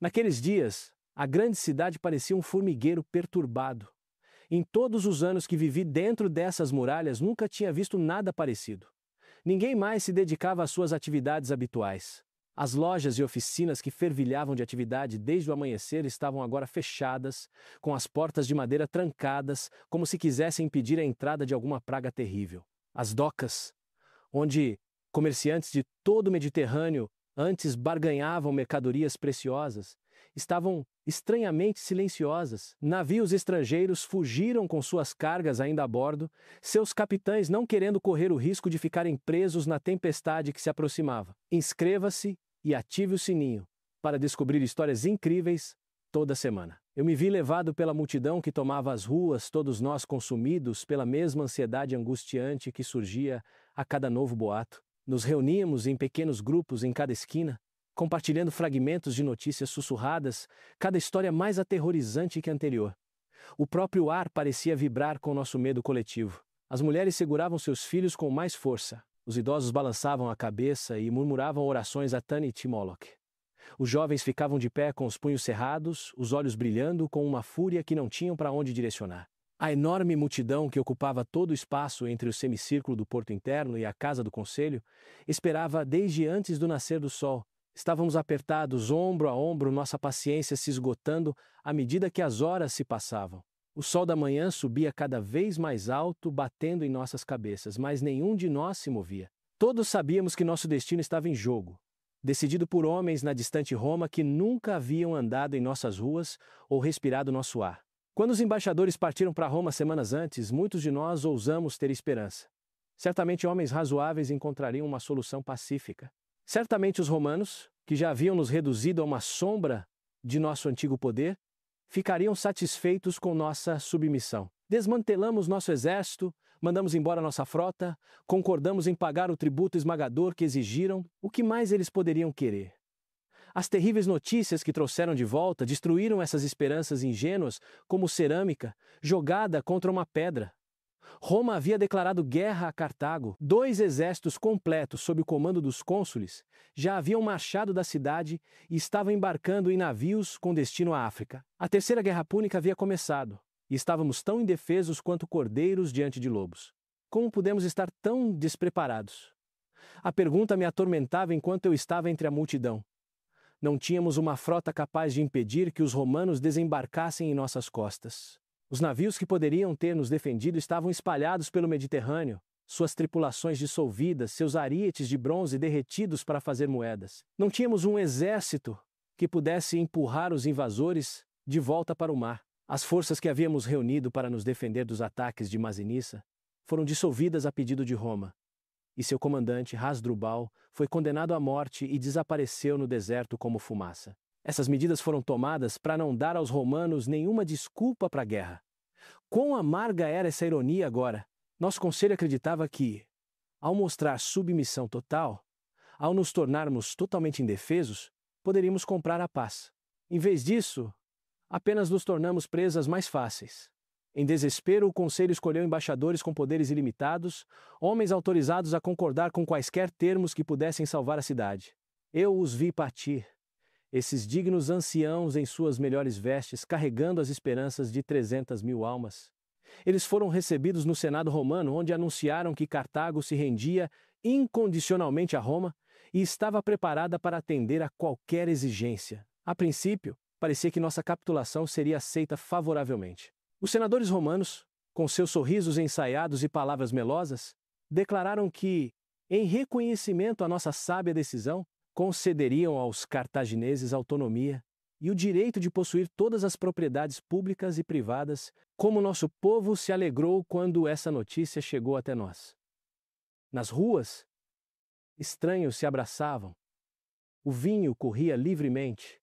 Naqueles dias, a grande cidade parecia um formigueiro perturbado. Em todos os anos que vivi dentro dessas muralhas, nunca tinha visto nada parecido. Ninguém mais se dedicava às suas atividades habituais. As lojas e oficinas que fervilhavam de atividade desde o amanhecer estavam agora fechadas, com as portas de madeira trancadas, como se quisessem impedir a entrada de alguma praga terrível. As docas, onde comerciantes de todo o Mediterrâneo antes barganhavam mercadorias preciosas, estavam estranhamente silenciosas. Navios estrangeiros fugiram com suas cargas ainda a bordo, seus capitães não querendo correr o risco de ficarem presos na tempestade que se aproximava. Inscreva-se e ative o sininho para descobrir histórias incríveis toda semana. Eu me vi levado pela multidão que tomava as ruas, todos nós consumidos pela mesma ansiedade angustiante que surgia a cada novo boato. Nos reuníamos em pequenos grupos em cada esquina, compartilhando fragmentos de notícias sussurradas, cada história mais aterrorizante que a anterior. O próprio ar parecia vibrar com nosso medo coletivo. As mulheres seguravam seus filhos com mais força. Os idosos balançavam a cabeça e murmuravam orações a Tanit e Moloch. Os jovens ficavam de pé com os punhos cerrados, os olhos brilhando com uma fúria que não tinham para onde direcionar. A enorme multidão que ocupava todo o espaço entre o semicírculo do porto interno e a casa do conselho esperava desde antes do nascer do sol. Estávamos apertados ombro a ombro, nossa paciência se esgotando à medida que as horas se passavam. O sol da manhã subia cada vez mais alto, batendo em nossas cabeças, mas nenhum de nós se movia. Todos sabíamos que nosso destino estava em jogo, decidido por homens na distante Roma que nunca haviam andado em nossas ruas ou respirado nosso ar. Quando os embaixadores partiram para Roma semanas antes, muitos de nós ousamos ter esperança. Certamente homens razoáveis encontrariam uma solução pacífica. Certamente os romanos, que já haviam nos reduzido a uma sombra de nosso antigo poder, ficariam satisfeitos com nossa submissão. Desmantelamos nosso exército, mandamos embora nossa frota, concordamos em pagar o tributo esmagador que exigiram. O que mais eles poderiam querer? As terríveis notícias que trouxeram de volta destruíram essas esperanças ingênuas como cerâmica jogada contra uma pedra. Roma havia declarado guerra a Cartago. 2 exércitos completos sob o comando dos cônsules já haviam marchado da cidade e estavam embarcando em navios com destino à África. A Terceira Guerra Púnica havia começado e estávamos tão indefesos quanto cordeiros diante de lobos. Como pudemos estar tão despreparados? A pergunta me atormentava enquanto eu estava entre a multidão. Não tínhamos uma frota capaz de impedir que os romanos desembarcassem em nossas costas. Os navios que poderiam ter nos defendido estavam espalhados pelo Mediterrâneo, suas tripulações dissolvidas, seus arietes de bronze derretidos para fazer moedas. Não tínhamos um exército que pudesse empurrar os invasores de volta para o mar. As forças que havíamos reunido para nos defender dos ataques de Masinissa foram dissolvidas a pedido de Roma, e seu comandante, Hasdrubal, foi condenado à morte e desapareceu no deserto como fumaça. Essas medidas foram tomadas para não dar aos romanos nenhuma desculpa para a guerra. Quão amarga era essa ironia agora! Nosso conselho acreditava que, ao mostrar submissão total, ao nos tornarmos totalmente indefesos, poderíamos comprar a paz. Em vez disso, apenas nos tornamos presas mais fáceis. Em desespero, o conselho escolheu embaixadores com poderes ilimitados, homens autorizados a concordar com quaisquer termos que pudessem salvar a cidade. Eu os vi partir, esses dignos anciãos em suas melhores vestes, carregando as esperanças de 300.000 almas. Eles foram recebidos no Senado romano, onde anunciaram que Cartago se rendia incondicionalmente a Roma e estava preparada para atender a qualquer exigência. A princípio, parecia que nossa capitulação seria aceita favoravelmente. Os senadores romanos, com seus sorrisos ensaiados e palavras melosas, declararam que, em reconhecimento à nossa sábia decisão, concederiam aos cartagineses autonomia e o direito de possuir todas as propriedades públicas e privadas, como nosso povo se alegrou quando essa notícia chegou até nós. Nas ruas, estranhos se abraçavam. O vinho corria livremente.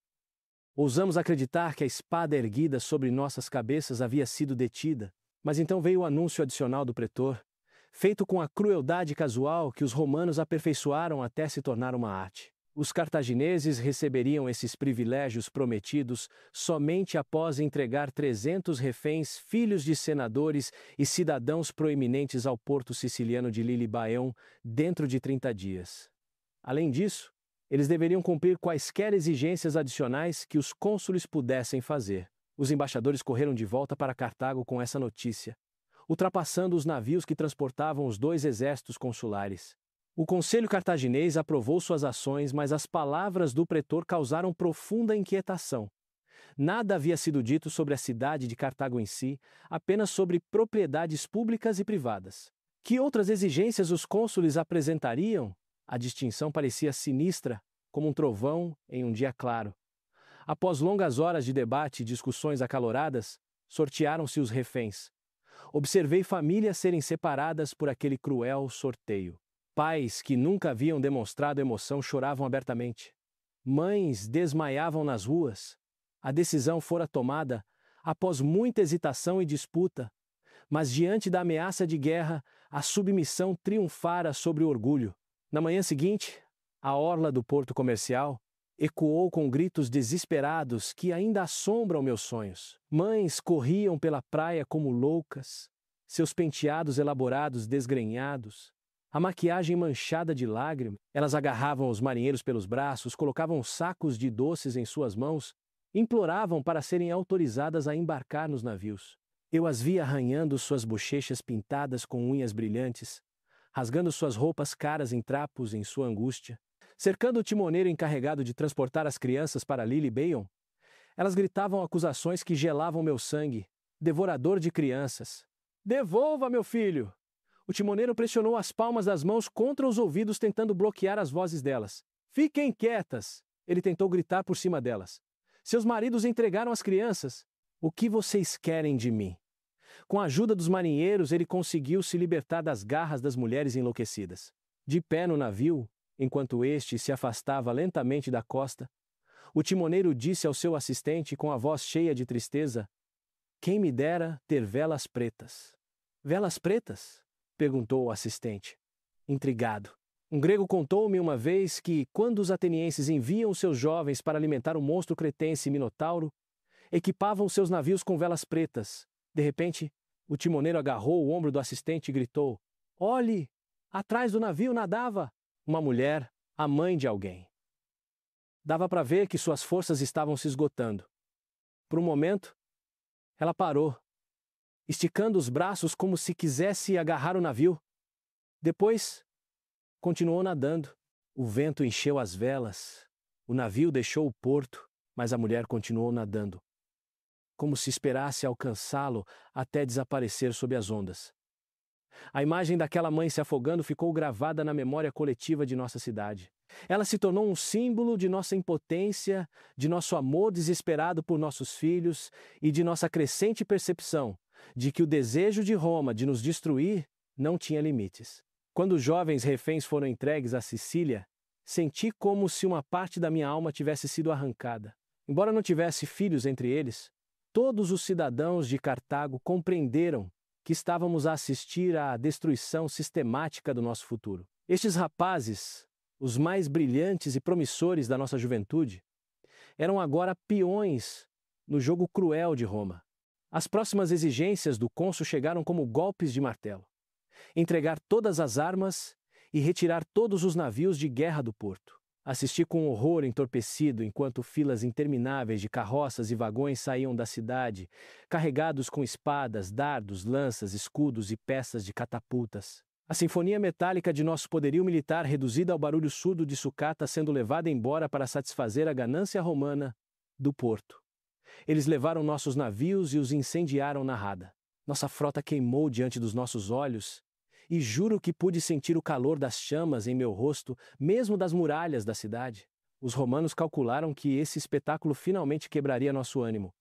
Ousamos acreditar que a espada erguida sobre nossas cabeças havia sido detida, mas então veio o anúncio adicional do pretor, feito com a crueldade casual que os romanos aperfeiçoaram até se tornar uma arte. Os cartagineses receberiam esses privilégios prometidos somente após entregar 300 reféns, filhos de senadores e cidadãos proeminentes ao porto siciliano de Lilybæon dentro de 30 dias. Além disso, Eles deveriam cumprir quaisquer exigências adicionais que os cônsules pudessem fazer. Os embaixadores correram de volta para Cartago com essa notícia, ultrapassando os navios que transportavam os 2 exércitos consulares. O conselho cartaginês aprovou suas ações, mas as palavras do pretor causaram profunda inquietação. Nada havia sido dito sobre a cidade de Cartago em si, apenas sobre propriedades públicas e privadas. Que outras exigências os cônsules apresentariam? A distinção parecia sinistra, como um trovão em um dia claro. Após longas horas de debate e discussões acaloradas, sortearam-se os reféns. Observei famílias serem separadas por aquele cruel sorteio. Pais que nunca haviam demonstrado emoção choravam abertamente. Mães desmaiavam nas ruas. A decisão fora tomada após muita hesitação e disputa, mas diante da ameaça de guerra, a submissão triunfara sobre o orgulho. Na manhã seguinte, a orla do porto comercial ecoou com gritos desesperados que ainda assombram meus sonhos. Mães corriam pela praia como loucas, seus penteados elaborados desgrenhados, a maquiagem manchada de lágrimas. Elas agarravam os marinheiros pelos braços, colocavam sacos de doces em suas mãos, imploravam para serem autorizadas a embarcar nos navios. Eu as via arranhando suas bochechas pintadas com unhas brilhantes, rasgando suas roupas caras em trapos em sua angústia. Cercando o timoneiro encarregado de transportar as crianças para Lilybæon, elas gritavam acusações que gelavam meu sangue. Devorador de crianças! Devolva, meu filho! O timoneiro pressionou as palmas das mãos contra os ouvidos, tentando bloquear as vozes delas. Fiquem quietas! Ele tentou gritar por cima delas. Seus maridos entregaram as crianças. O que vocês querem de mim? Com a ajuda dos marinheiros, ele conseguiu se libertar das garras das mulheres enlouquecidas. De pé no navio, enquanto este se afastava lentamente da costa, o timoneiro disse ao seu assistente com a voz cheia de tristeza: Quem me dera ter velas pretas. Velas pretas? Perguntou o assistente, intrigado. Um grego contou-me uma vez que, quando os atenienses enviam seus jovens para alimentar o monstro cretense Minotauro, equipavam seus navios com velas pretas. De repente, o timoneiro agarrou o ombro do assistente e gritou: Olhe! Atrás do navio nadava uma mulher, a mãe de alguém. Dava para ver que suas forças estavam se esgotando. Por um momento, ela parou, esticando os braços como se quisesse agarrar o navio. Depois, continuou nadando. O vento encheu as velas. O navio deixou o porto, mas a mulher continuou nadando, como se esperasse alcançá-lo até desaparecer sob as ondas. A imagem daquela mãe se afogando ficou gravada na memória coletiva de nossa cidade. Ela se tornou um símbolo de nossa impotência, de nosso amor desesperado por nossos filhos e de nossa crescente percepção de que o desejo de Roma de nos destruir não tinha limites. Quando os jovens reféns foram entregues a Sicília, senti como se uma parte da minha alma tivesse sido arrancada. Embora não tivesse filhos entre eles, todos os cidadãos de Cartago compreenderam que estávamos a assistir à destruição sistemática do nosso futuro. Estes rapazes, os mais brilhantes e promissores da nossa juventude, eram agora peões no jogo cruel de Roma. As próximas exigências do cônsul chegaram como golpes de martelo: entregar todas as armas e retirar todos os navios de guerra do porto. Assisti com horror entorpecido enquanto filas intermináveis de carroças e vagões saíam da cidade, carregados com espadas, dardos, lanças, escudos e peças de catapultas. A sinfonia metálica de nosso poderio militar reduzida ao barulho surdo de sucata sendo levada embora para satisfazer a ganância romana do porto. Eles levaram nossos navios e os incendiaram na rada. Nossa frota queimou diante dos nossos olhos, e juro que pude sentir o calor das chamas em meu rosto, mesmo das muralhas da cidade. Os romanos calcularam que esse espetáculo finalmente quebraria nosso ânimo.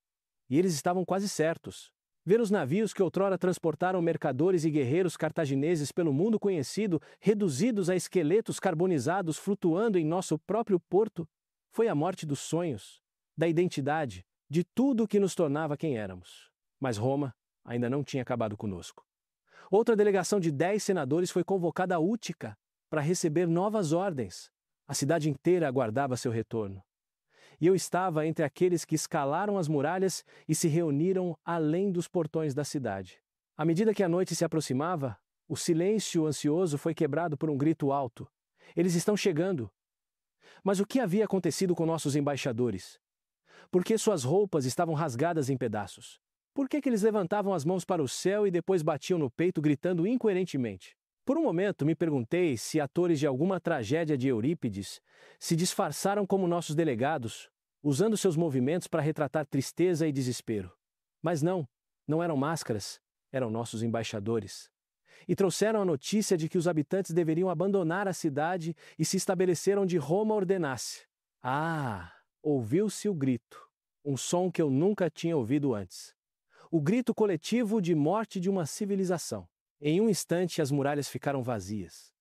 E eles estavam quase certos. Ver os navios que outrora transportaram mercadores e guerreiros cartagineses pelo mundo conhecido, reduzidos a esqueletos carbonizados flutuando em nosso próprio porto, foi a morte dos sonhos, da identidade, de tudo o que nos tornava quem éramos. Mas Roma ainda não tinha acabado conosco. Outra delegação de 10 senadores foi convocada a Útica para receber novas ordens. A cidade inteira aguardava seu retorno. E eu estava entre aqueles que escalaram as muralhas e se reuniram além dos portões da cidade. À medida que a noite se aproximava, o silêncio ansioso foi quebrado por um grito alto: Eles estão chegando! Mas o que havia acontecido com nossos embaixadores? Por que suas roupas estavam rasgadas em pedaços? Por que eles levantavam as mãos para o céu e depois batiam no peito gritando incoerentemente? Por um momento me perguntei se atores de alguma tragédia de Eurípides se disfarçaram como nossos delegados, usando seus movimentos para retratar tristeza e desespero. Mas não eram máscaras, eram nossos embaixadores. E trouxeram a notícia de que os habitantes deveriam abandonar a cidade e se estabeleceram onde Roma ordenasse. Ah! Ouviu-se o grito, um som que eu nunca tinha ouvido antes. O grito coletivo de morte de uma civilização. Em um instante as muralhas ficaram vazias.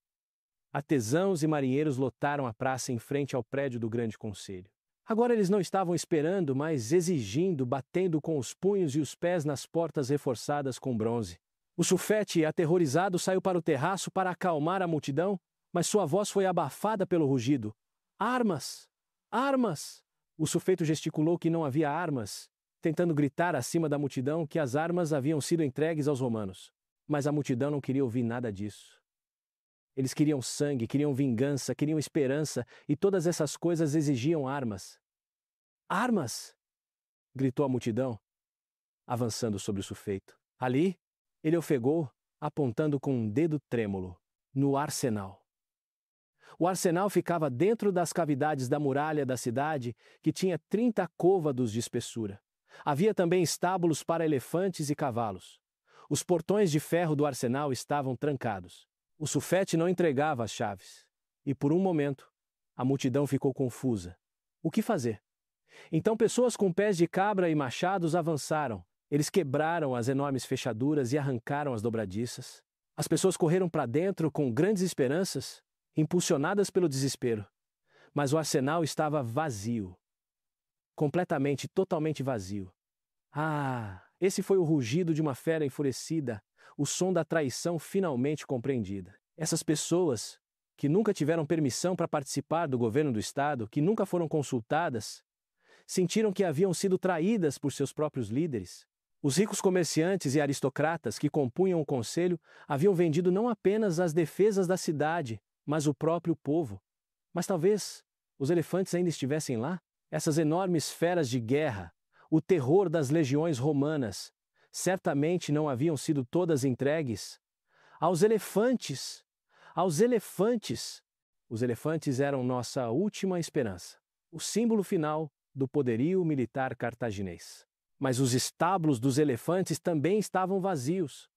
Artesãos e marinheiros lotaram a praça em frente ao prédio do Grande Conselho. Agora eles não estavam esperando, mas exigindo, batendo com os punhos e os pés nas portas reforçadas com bronze. O sufete, aterrorizado, saiu para o terraço para acalmar a multidão, mas sua voz foi abafada pelo rugido. Armas! Armas! O sufeito gesticulou que não havia armas, tentando gritar acima da multidão que as armas haviam sido entregues aos romanos. Mas a multidão não queria ouvir nada disso. Eles queriam sangue, queriam vingança, queriam esperança, e todas essas coisas exigiam armas. Armas! Gritou a multidão, avançando sobre o sufeito. Ali, ele ofegou, apontando com um dedo trêmulo, no arsenal. O arsenal ficava dentro das cavidades da muralha da cidade, que tinha 30 côvados de espessura. Havia também estábulos para elefantes e cavalos. Os portões de ferro do arsenal estavam trancados. O sufete não entregava as chaves. E por um momento, a multidão ficou confusa. O que fazer? Então pessoas com pés de cabra e machados avançaram. Eles quebraram as enormes fechaduras e arrancaram as dobradiças. As pessoas correram para dentro com grandes esperanças, impulsionadas pelo desespero. Mas o arsenal estava vazio. Completamente, totalmente vazio. Ah, esse foi o rugido de uma fera enfurecida, o som da traição finalmente compreendida. Essas pessoas, que nunca tiveram permissão para participar do governo do Estado, que nunca foram consultadas, sentiram que haviam sido traídas por seus próprios líderes. Os ricos comerciantes e aristocratas que compunham o conselho haviam vendido não apenas as defesas da cidade, mas o próprio povo. Mas talvez os elefantes ainda estivessem lá? Essas enormes feras de guerra, o terror das legiões romanas, certamente não haviam sido todas entregues aos elefantes. Aos elefantes! Os elefantes eram nossa última esperança, o símbolo final do poderio militar cartaginês. Mas os estábulos dos elefantes também estavam vazios.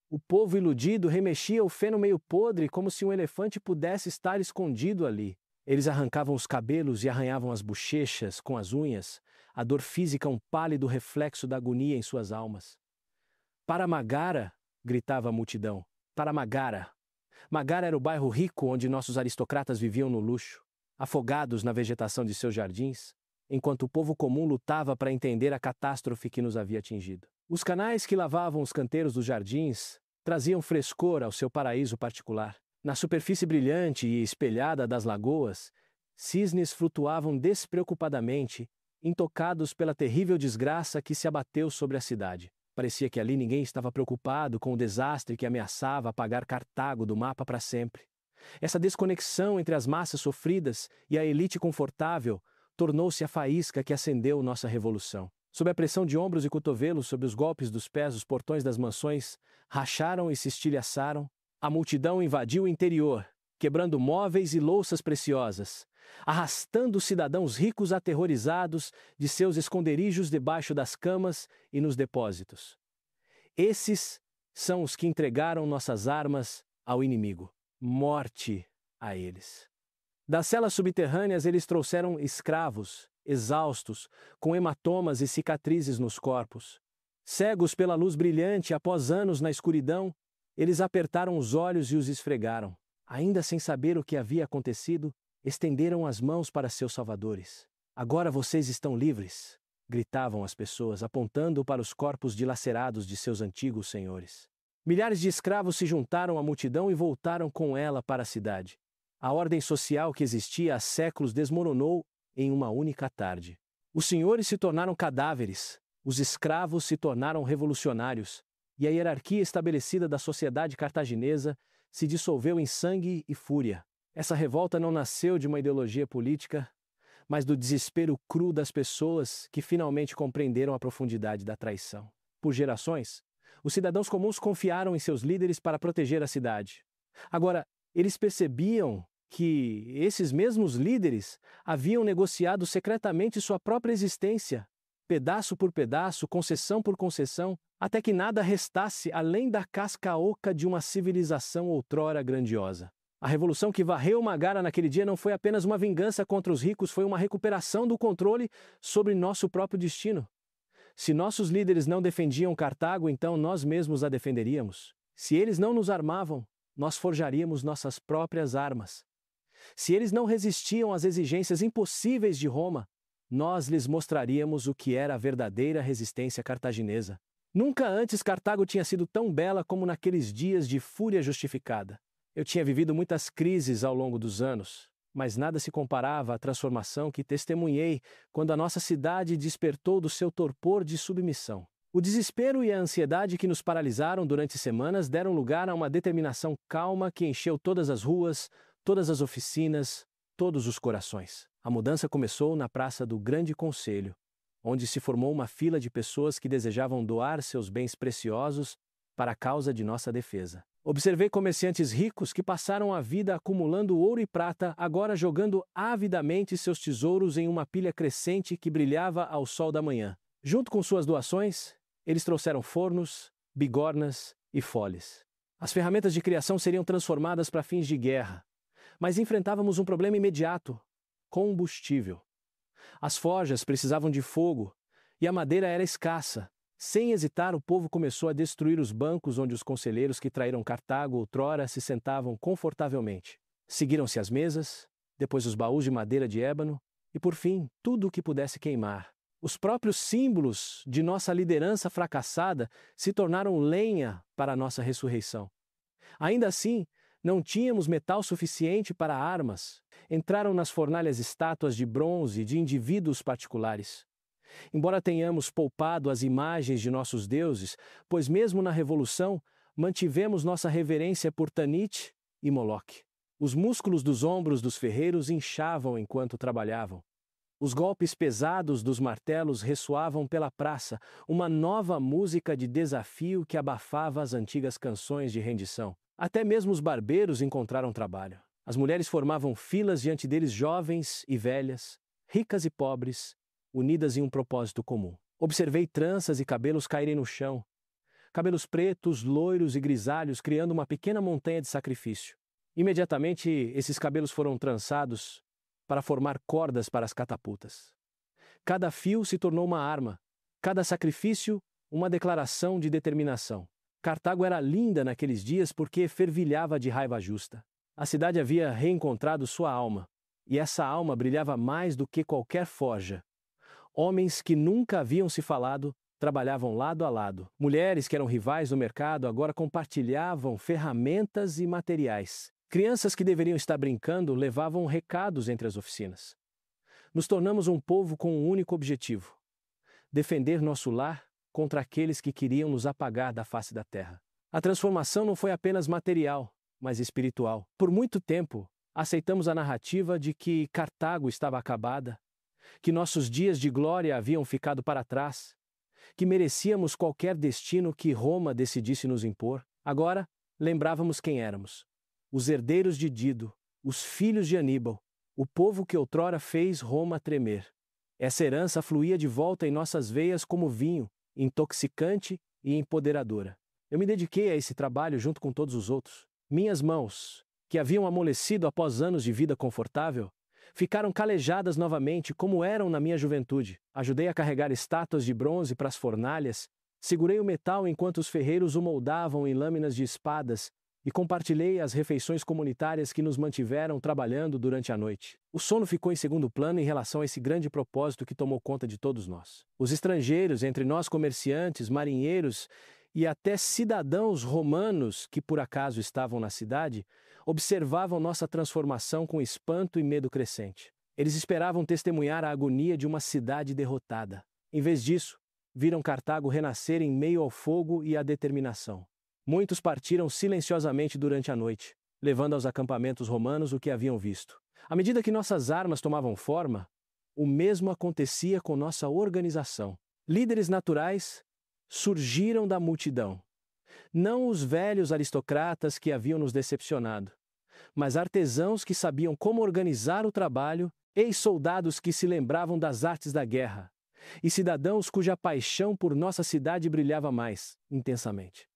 O povo iludido remexia o feno meio podre como se um elefante pudesse estar escondido ali. Eles arrancavam os cabelos e arranhavam as bochechas com as unhas, a dor física um pálido reflexo da agonia em suas almas. Para Magara! Gritava a multidão. Para Magara! Magara era o bairro rico onde nossos aristocratas viviam no luxo, afogados na vegetação de seus jardins, enquanto o povo comum lutava para entender a catástrofe que nos havia atingido. Os canais que lavavam os canteiros dos jardins traziam frescor ao seu paraíso particular. Na superfície brilhante e espelhada das lagoas, cisnes flutuavam despreocupadamente, intocados pela terrível desgraça que se abateu sobre a cidade. Parecia que ali ninguém estava preocupado com o desastre que ameaçava apagar Cartago do mapa para sempre. Essa desconexão entre as massas sofridas e a elite confortável tornou-se a faísca que acendeu nossa revolução. Sob a pressão de ombros e cotovelos, sob os golpes dos pés, os portões das mansões racharam e se estilhaçaram. A multidão invadiu o interior, quebrando móveis e louças preciosas, arrastando os cidadãos ricos aterrorizados de seus esconderijos debaixo das camas e nos depósitos. Esses são os que entregaram nossas armas ao inimigo. Morte a eles. Das celas subterrâneas eles trouxeram escravos, exaustos, com hematomas e cicatrizes nos corpos. Cegos pela luz brilhante após anos na escuridão, eles apertaram os olhos e os esfregaram. Ainda sem saber o que havia acontecido, estenderam as mãos para seus salvadores. Agora vocês estão livres, gritavam as pessoas, apontando para os corpos dilacerados de seus antigos senhores. Milhares de escravos se juntaram à multidão e voltaram com ela para a cidade. A ordem social que existia há séculos desmoronou em uma única tarde. Os senhores se tornaram cadáveres, os escravos se tornaram revolucionários, e a hierarquia estabelecida da sociedade cartaginesa se dissolveu em sangue e fúria. Essa revolta não nasceu de uma ideologia política, mas do desespero cru das pessoas que finalmente compreenderam a profundidade da traição. Por gerações, os cidadãos comuns confiaram em seus líderes para proteger a cidade. Agora, eles percebiam que esses mesmos líderes haviam negociado secretamente sua própria existência, pedaço por pedaço, concessão por concessão, até que nada restasse além da casca oca de uma civilização outrora grandiosa. A revolução que varreu Magara naquele dia não foi apenas uma vingança contra os ricos, foi uma recuperação do controle sobre nosso próprio destino. Se nossos líderes não defendiam Cartago, então nós mesmos a defenderíamos. Se eles não nos armavam, nós forjaríamos nossas próprias armas. Se eles não resistiam às exigências impossíveis de Roma, nós lhes mostraríamos o que era a verdadeira resistência cartaginesa. Nunca antes Cartago tinha sido tão bela como naqueles dias de fúria justificada. Eu tinha vivido muitas crises ao longo dos anos, mas nada se comparava à transformação que testemunhei quando a nossa cidade despertou do seu torpor de submissão. O desespero e a ansiedade que nos paralisaram durante semanas deram lugar a uma determinação calma que encheu todas as ruas, todas as oficinas, todos os corações. A mudança começou na Praça do Grande Conselho, onde se formou uma fila de pessoas que desejavam doar seus bens preciosos para a causa de nossa defesa. Observei comerciantes ricos que passaram a vida acumulando ouro e prata, agora jogando avidamente seus tesouros em uma pilha crescente que brilhava ao sol da manhã. Junto com suas doações, eles trouxeram fornos, bigornas e foles. As ferramentas de criação seriam transformadas para fins de guerra, mas enfrentávamos um problema imediato: combustível. As forjas precisavam de fogo e a madeira era escassa. Sem hesitar, o povo começou a destruir os bancos onde os conselheiros que traíram Cartago outrora se sentavam confortavelmente. Seguiram-se as mesas, depois os baús de madeira de ébano e, por fim, tudo o que pudesse queimar. Os próprios símbolos de nossa liderança fracassada se tornaram lenha para a nossa ressurreição. Ainda assim, não tínhamos metal suficiente para armas. Entraram nas fornalhas estátuas de bronze de indivíduos particulares. Embora tenhamos poupado as imagens de nossos deuses, pois mesmo na Revolução, mantivemos nossa reverência por Tanit e Moloque. Os músculos dos ombros dos ferreiros inchavam enquanto trabalhavam. Os golpes pesados dos martelos ressoavam pela praça, uma nova música de desafio que abafava as antigas canções de rendição. Até mesmo os barbeiros encontraram trabalho. As mulheres formavam filas diante deles, jovens e velhas, ricas e pobres, unidas em um propósito comum. Observei tranças e cabelos caírem no chão. Cabelos pretos, loiros e grisalhos, criando uma pequena montanha de sacrifício. Imediatamente, esses cabelos foram trançados para formar cordas para as catapultas. Cada fio se tornou uma arma, cada sacrifício, uma declaração de determinação. Cartago era linda naqueles dias porque fervilhava de raiva justa. A cidade havia reencontrado sua alma, e essa alma brilhava mais do que qualquer forja. Homens que nunca haviam se falado trabalhavam lado a lado. Mulheres que eram rivais no mercado agora compartilhavam ferramentas e materiais. Crianças que deveriam estar brincando levavam recados entre as oficinas. Nos tornamos um povo com um único objetivo: defender nosso lar contra aqueles que queriam nos apagar da face da terra. A transformação não foi apenas material, mas espiritual. Por muito tempo, aceitamos a narrativa de que Cartago estava acabada, que nossos dias de glória haviam ficado para trás, que merecíamos qualquer destino que Roma decidisse nos impor. Agora, lembrávamos quem éramos: os herdeiros de Dido, os filhos de Aníbal, o povo que outrora fez Roma tremer. Essa herança fluía de volta em nossas veias como vinho, intoxicante e empoderadora. Eu me dediquei a esse trabalho junto com todos os outros. Minhas mãos, que haviam amolecido após anos de vida confortável, ficaram calejadas novamente como eram na minha juventude. Ajudei a carregar estátuas de bronze para as fornalhas, segurei o metal enquanto os ferreiros o moldavam em lâminas de espadas e compartilhei as refeições comunitárias que nos mantiveram trabalhando durante a noite. O sono ficou em segundo plano em relação a esse grande propósito que tomou conta de todos nós. Os estrangeiros, entre nós comerciantes, marinheiros e até cidadãos romanos que por acaso estavam na cidade, observavam nossa transformação com espanto e medo crescente. Eles esperavam testemunhar a agonia de uma cidade derrotada. Em vez disso, viram Cartago renascer em meio ao fogo e à determinação. Muitos partiram silenciosamente durante a noite. levando aos acampamentos romanos o que haviam visto. À medida que nossas armas tomavam forma, o mesmo acontecia com nossa organização. Líderes naturais surgiram da multidão. Não os velhos aristocratas que haviam nos decepcionado, mas artesãos que sabiam como organizar o trabalho, ex-soldados que se lembravam das artes da guerra, e cidadãos cuja paixão por nossa cidade brilhava mais intensamente.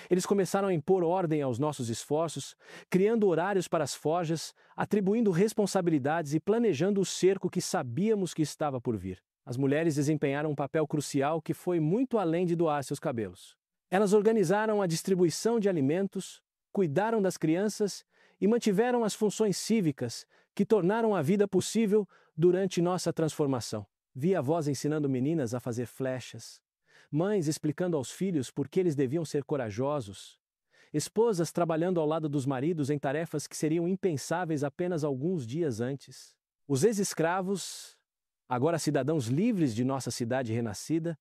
Eles começaram a impor ordem aos nossos esforços, criando horários para as forjas, atribuindo responsabilidades e planejando o cerco que sabíamos que estava por vir. As mulheres desempenharam um papel crucial que foi muito além de doar seus cabelos. Elas organizaram a distribuição de alimentos, cuidaram das crianças e mantiveram as funções cívicas que tornaram a vida possível durante nossa transformação. Vi avós ensinando meninas a fazer flechas, mães explicando aos filhos por que eles deviam ser corajosos, esposas trabalhando ao lado dos maridos em tarefas que seriam impensáveis apenas alguns dias antes. Os ex-escravos, agora cidadãos livres de nossa cidade renascida,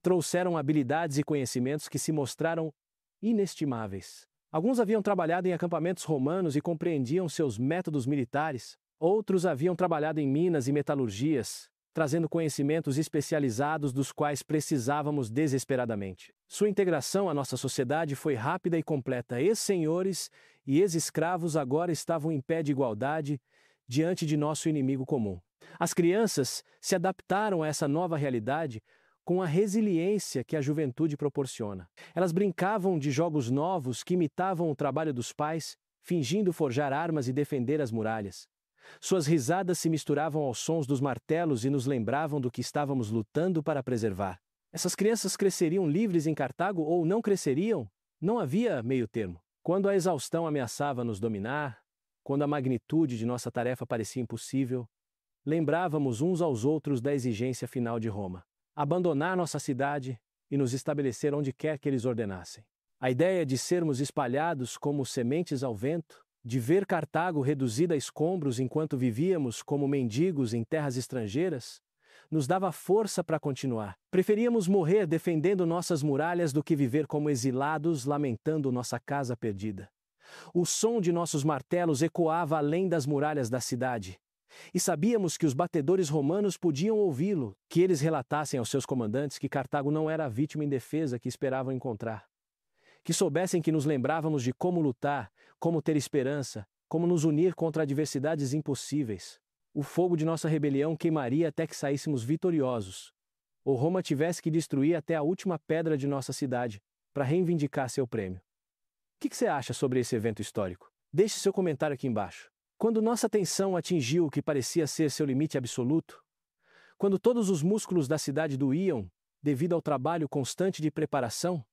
trouxeram habilidades e conhecimentos que se mostraram inestimáveis. Alguns haviam trabalhado em acampamentos romanos e compreendiam seus métodos militares, outros haviam trabalhado em minas e metalurgias, trazendo conhecimentos especializados dos quais precisávamos desesperadamente. Sua integração à nossa sociedade foi rápida e completa. Ex-senhores e ex-escravos agora estavam em pé de igualdade diante de nosso inimigo comum. As crianças se adaptaram a essa nova realidade com a resiliência que a juventude proporciona. Elas brincavam de jogos novos que imitavam o trabalho dos pais, fingindo forjar armas e defender as muralhas. Suas risadas se misturavam aos sons dos martelos e nos lembravam do que estávamos lutando para preservar. Essas crianças cresceriam livres em Cartago ou não cresceriam? Não havia meio termo. Quando a exaustão ameaçava nos dominar, quando a magnitude de nossa tarefa parecia impossível, lembrávamos uns aos outros da exigência final de Roma: abandonar nossa cidade e nos estabelecer onde quer que eles ordenassem. A ideia de sermos espalhados como sementes ao vento, de ver Cartago reduzida a escombros enquanto vivíamos como mendigos em terras estrangeiras, nos dava força para continuar. Preferíamos morrer defendendo nossas muralhas do que viver como exilados lamentando nossa casa perdida. O som de nossos martelos ecoava além das muralhas da cidade, e sabíamos que os batedores romanos podiam ouvi-lo, que eles relatassem aos seus comandantes que Cartago não era a vítima indefesa que esperavam encontrar. Que soubessem que nos lembrávamos de como lutar, como ter esperança, como nos unir contra adversidades impossíveis. O fogo de nossa rebelião queimaria até que saíssemos vitoriosos, ou Roma tivesse que destruir até a última pedra de nossa cidade, para reivindicar seu prêmio. O que você acha sobre esse evento histórico? Deixe seu comentário aqui embaixo. Quando nossa tensão atingiu o que parecia ser seu limite absoluto, quando todos os músculos da cidade doíam, devido ao trabalho constante de preparação,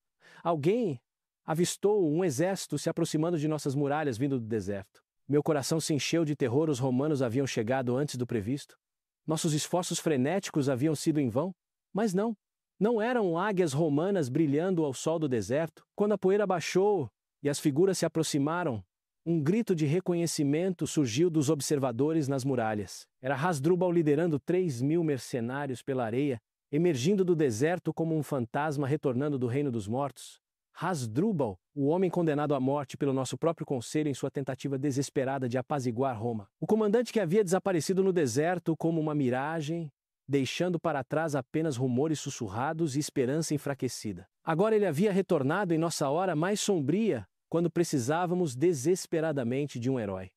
alguém avistou um exército se aproximando de nossas muralhas vindo do deserto. Meu coração se encheu de terror. Os romanos haviam chegado antes do previsto. Nossos esforços frenéticos haviam sido em vão. Mas não. Não eram águias romanas brilhando ao sol do deserto. Quando a poeira baixou e as figuras se aproximaram, um grito de reconhecimento surgiu dos observadores nas muralhas. Era Hasdrubal liderando 3.000 mercenários pela areia, emergindo do deserto como um fantasma retornando do reino dos mortos. Hasdrubal, o homem condenado à morte pelo nosso próprio conselho em sua tentativa desesperada de apaziguar Roma. O comandante que havia desaparecido no deserto como uma miragem, deixando para trás apenas rumores sussurrados e esperança enfraquecida. Agora ele havia retornado em nossa hora mais sombria, quando precisávamos desesperadamente de um herói.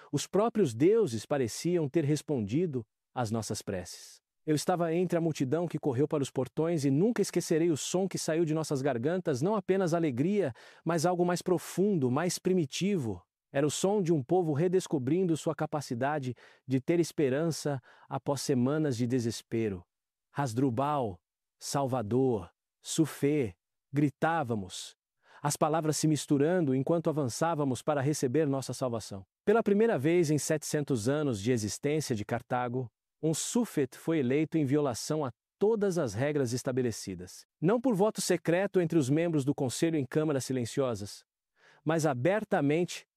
Os próprios deuses pareciam ter respondido às nossas preces. Eu estava entre a multidão que correu para os portões e nunca esquecerei o som que saiu de nossas gargantas, não apenas alegria, mas algo mais profundo, mais primitivo. Era o som de um povo redescobrindo sua capacidade de ter esperança após semanas de desespero. Hasdrubal, Salvador, Sufê, gritávamos, as palavras se misturando enquanto avançávamos para receber nossa salvação. Pela primeira vez em 700 anos de existência de Cartago, um sufet foi eleito em violação a todas as regras estabelecidas. Não por voto secreto entre os membros do conselho em câmaras silenciosas, mas abertamente,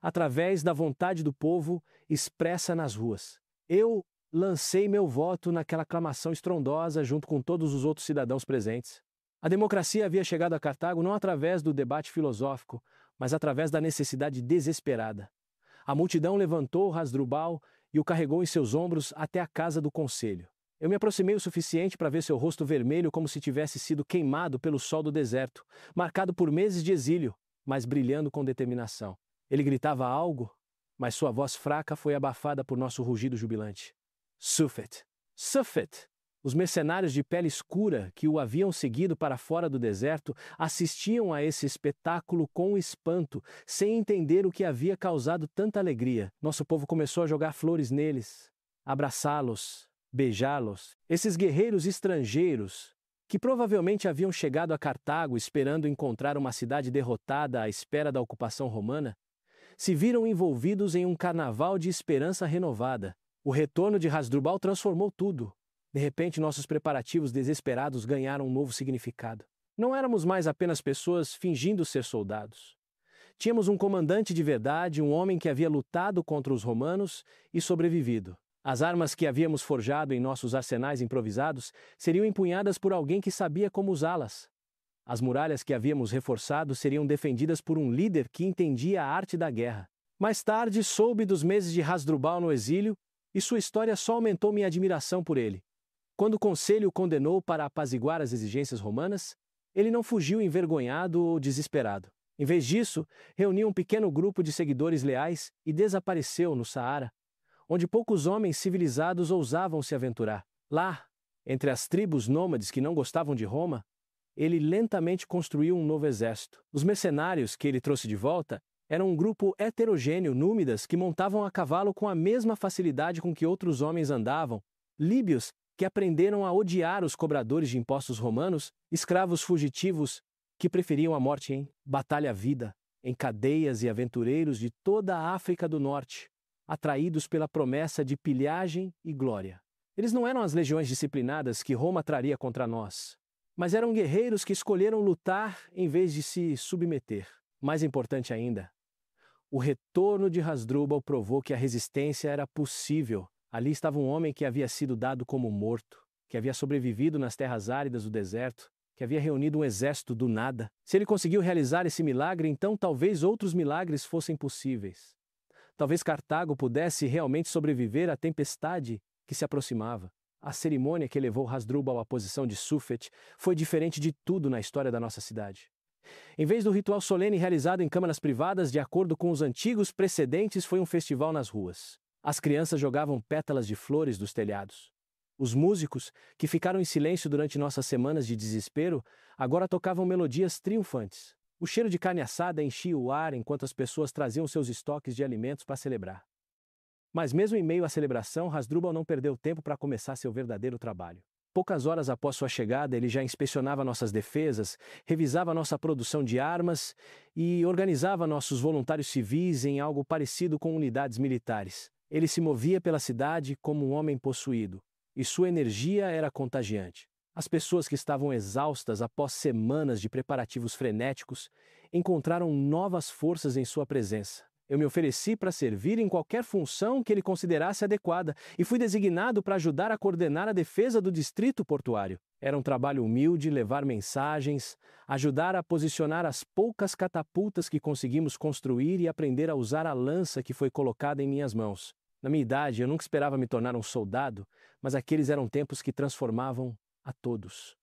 através da vontade do povo expressa nas ruas. Eu lancei meu voto naquela aclamação estrondosa junto com todos os outros cidadãos presentes. A democracia havia chegado a Cartago não através do debate filosófico, mas através da necessidade desesperada. A multidão levantou Hasdrubal e o carregou em seus ombros até a casa do conselho. Eu me aproximei o suficiente para ver seu rosto vermelho como se tivesse sido queimado pelo sol do deserto, marcado por meses de exílio, mas brilhando com determinação. Ele gritava algo, mas sua voz fraca foi abafada por nosso rugido jubilante. Sufet! Sufet! Os mercenários de pele escura que o haviam seguido para fora do deserto assistiam a esse espetáculo com espanto, sem entender o que havia causado tanta alegria. Nosso povo começou a jogar flores neles, abraçá-los, beijá-los. Esses guerreiros estrangeiros, que provavelmente haviam chegado a Cartago esperando encontrar uma cidade derrotada à espera da ocupação romana, se viram envolvidos em um carnaval de esperança renovada. O retorno de Hasdrubal transformou tudo. De repente, nossos preparativos desesperados ganharam um novo significado. Não éramos mais apenas pessoas fingindo ser soldados. Tínhamos um comandante de verdade, um homem que havia lutado contra os romanos e sobrevivido. As armas que havíamos forjado em nossos arsenais improvisados seriam empunhadas por alguém que sabia como usá-las. As muralhas que havíamos reforçado seriam defendidas por um líder que entendia a arte da guerra. Mais tarde, soube dos meses de Hasdrubal no exílio, e sua história só aumentou minha admiração por ele. Quando o conselho o condenou para apaziguar as exigências romanas, ele não fugiu envergonhado ou desesperado. Em vez disso, reuniu um pequeno grupo de seguidores leais e desapareceu no Saara, onde poucos homens civilizados ousavam se aventurar. Lá, entre as tribos nômades que não gostavam de Roma, ele lentamente construiu um novo exército. Os mercenários que ele trouxe de volta eram um grupo heterogêneo númidas que montavam a cavalo com a mesma facilidade com que outros homens andavam, líbios que aprenderam a odiar os cobradores de impostos romanos, escravos fugitivos que preferiam a morte em batalha à vida, em cadeias e aventureiros de toda a África do Norte, atraídos pela promessa de pilhagem e glória. Eles não eram as legiões disciplinadas que Roma traria contra nós, mas eram guerreiros que escolheram lutar em vez de se submeter. Mais importante ainda, o retorno de Hasdrubal provou que a resistência era possível. Ali estava um homem que havia sido dado como morto, que havia sobrevivido nas terras áridas do deserto, que havia reunido um exército do nada. Se ele conseguiu realizar esse milagre, então talvez outros milagres fossem possíveis. Talvez Cartago pudesse realmente sobreviver à tempestade que se aproximava. A cerimônia que levou Hasdrubal à posição de Sufet foi diferente de tudo na história da nossa cidade. Em vez do ritual solene realizado em câmaras privadas de acordo com os antigos precedentes, foi um festival nas ruas. As crianças jogavam pétalas de flores dos telhados. Os músicos, que ficaram em silêncio durante nossas semanas de desespero, agora tocavam melodias triunfantes. O cheiro de carne assada enchia o ar enquanto as pessoas traziam seus estoques de alimentos para celebrar. Mas mesmo em meio à celebração, Hasdrubal não perdeu tempo para começar seu verdadeiro trabalho. Poucas horas após sua chegada, ele já inspecionava nossas defesas, revisava nossa produção de armas e organizava nossos voluntários civis em algo parecido com unidades militares. Ele se movia pela cidade como um homem possuído, e sua energia era contagiante. As pessoas que estavam exaustas após semanas de preparativos frenéticos encontraram novas forças em sua presença. Eu me ofereci para servir em qualquer função que ele considerasse adequada e fui designado para ajudar a coordenar a defesa do distrito portuário. Era um trabalho humilde levar mensagens, ajudar a posicionar as poucas catapultas que conseguimos construir e aprender a usar a lança que foi colocada em minhas mãos. Na minha idade, eu nunca esperava me tornar um soldado, mas aqueles eram tempos que transformavam a todos.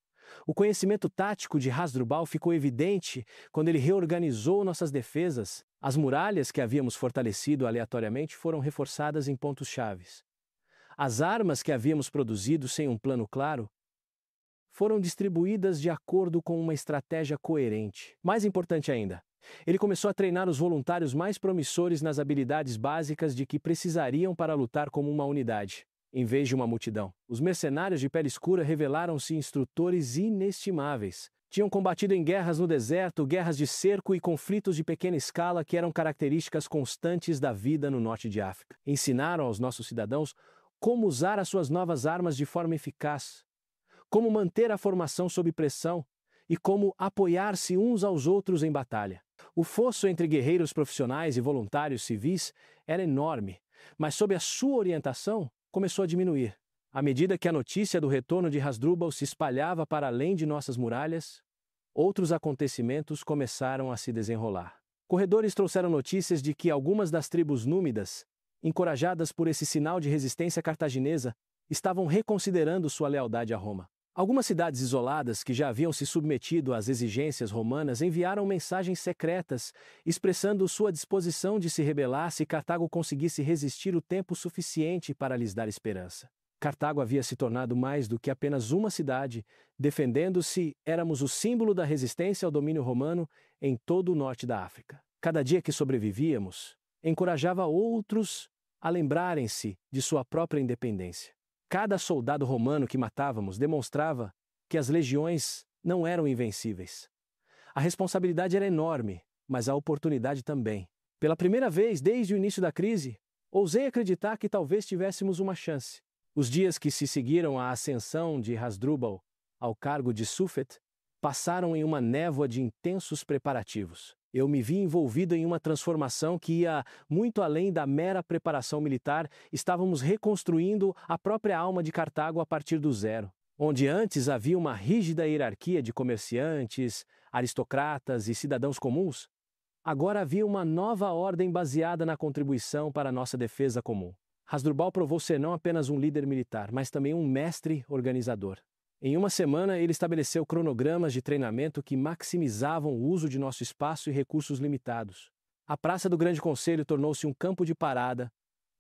O conhecimento tático de Hasdrubal ficou evidente quando ele reorganizou nossas defesas. As muralhas que havíamos fortalecido aleatoriamente foram reforçadas em pontos chaves. As armas que havíamos produzido sem um plano claro foram distribuídas de acordo com uma estratégia coerente. Mais importante ainda, ele começou a treinar os voluntários mais promissores nas habilidades básicas de que precisariam para lutar como uma unidade, em vez de uma multidão. Os mercenários de pele escura revelaram-se instrutores inestimáveis. Tinham combatido em guerras no deserto, guerras de cerco e conflitos de pequena escala que eram características constantes da vida no norte de África. Ensinaram aos nossos cidadãos como usar as suas novas armas de forma eficaz, como manter a formação sob pressão e como apoiar-se uns aos outros em batalha. O fosso entre guerreiros profissionais e voluntários civis era enorme, mas sob a sua orientação começou a diminuir. À medida que a notícia do retorno de Hasdrubal se espalhava para além de nossas muralhas, outros acontecimentos começaram a se desenrolar. Corredores trouxeram notícias de que algumas das tribos númidas, encorajadas por esse sinal de resistência cartaginesa, estavam reconsiderando sua lealdade a Roma. Algumas cidades isoladas que já haviam se submetido às exigências romanas enviaram mensagens secretas, expressando sua disposição de se rebelar se Cartago conseguisse resistir o tempo suficiente para lhes dar esperança. Cartago havia se tornado mais do que apenas uma cidade, defendendo-se, éramos o símbolo da resistência ao domínio romano em todo o norte da África. Cada dia que sobrevivíamos, encorajava outros a lembrarem-se de sua própria independência. Cada soldado romano que matávamos demonstrava que as legiões não eram invencíveis. A responsabilidade era enorme, mas a oportunidade também. Pela primeira vez desde o início da crise, ousei acreditar que talvez tivéssemos uma chance. Os dias que se seguiram à ascensão de Hasdrubal ao cargo de Sufet passaram em uma névoa de intensos preparativos. Eu me vi envolvido em uma transformação que ia muito além da mera preparação militar. Estávamos reconstruindo a própria alma de Cartago a partir do zero. Onde antes havia uma rígida hierarquia de comerciantes, aristocratas e cidadãos comuns, agora havia uma nova ordem baseada na contribuição para a nossa defesa comum. Hasdrubal provou ser não apenas um líder militar, mas também um mestre organizador. Em uma semana, ele estabeleceu cronogramas de treinamento que maximizavam o uso de nosso espaço e recursos limitados. A Praça do Grande Conselho tornou-se um campo de parada,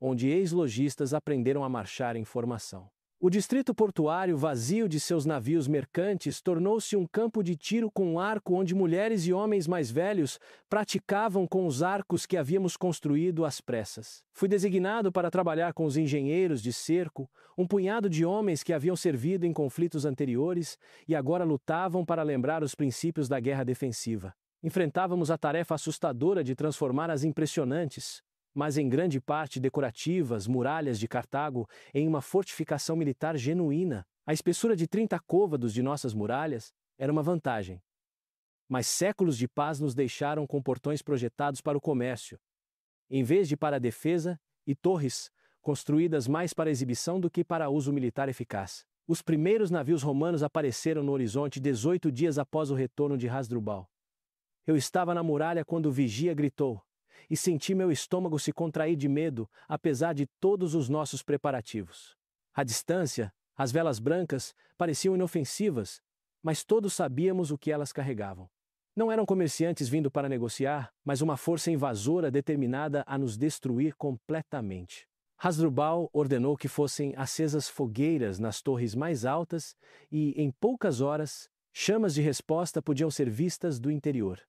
onde ex-lojistas aprenderam a marchar em formação. O distrito portuário vazio de seus navios mercantes tornou-se um campo de tiro com arco onde mulheres e homens mais velhos praticavam com os arcos que havíamos construído às pressas. Fui designado para trabalhar com os engenheiros de cerco, um punhado de homens que haviam servido em conflitos anteriores e agora lutavam para lembrar os princípios da guerra defensiva. Enfrentávamos a tarefa assustadora de transformar as impressionantes, mas em grande parte decorativas, muralhas de Cartago em uma fortificação militar genuína. A espessura de 30 côvados de nossas muralhas era uma vantagem. Mas séculos de paz nos deixaram com portões projetados para o comércio, em vez de para a defesa, e torres, construídas mais para exibição do que para uso militar eficaz. Os primeiros navios romanos apareceram no horizonte 18 dias após o retorno de Hasdrubal. Eu estava na muralha quando o vigia gritou, e senti meu estômago se contrair de medo, apesar de todos os nossos preparativos. À distância, as velas brancas pareciam inofensivas, mas todos sabíamos o que elas carregavam. Não eram comerciantes vindo para negociar, mas uma força invasora determinada a nos destruir completamente. Hasdrubal ordenou que fossem acesas fogueiras nas torres mais altas e, em poucas horas, chamas de resposta podiam ser vistas do interior.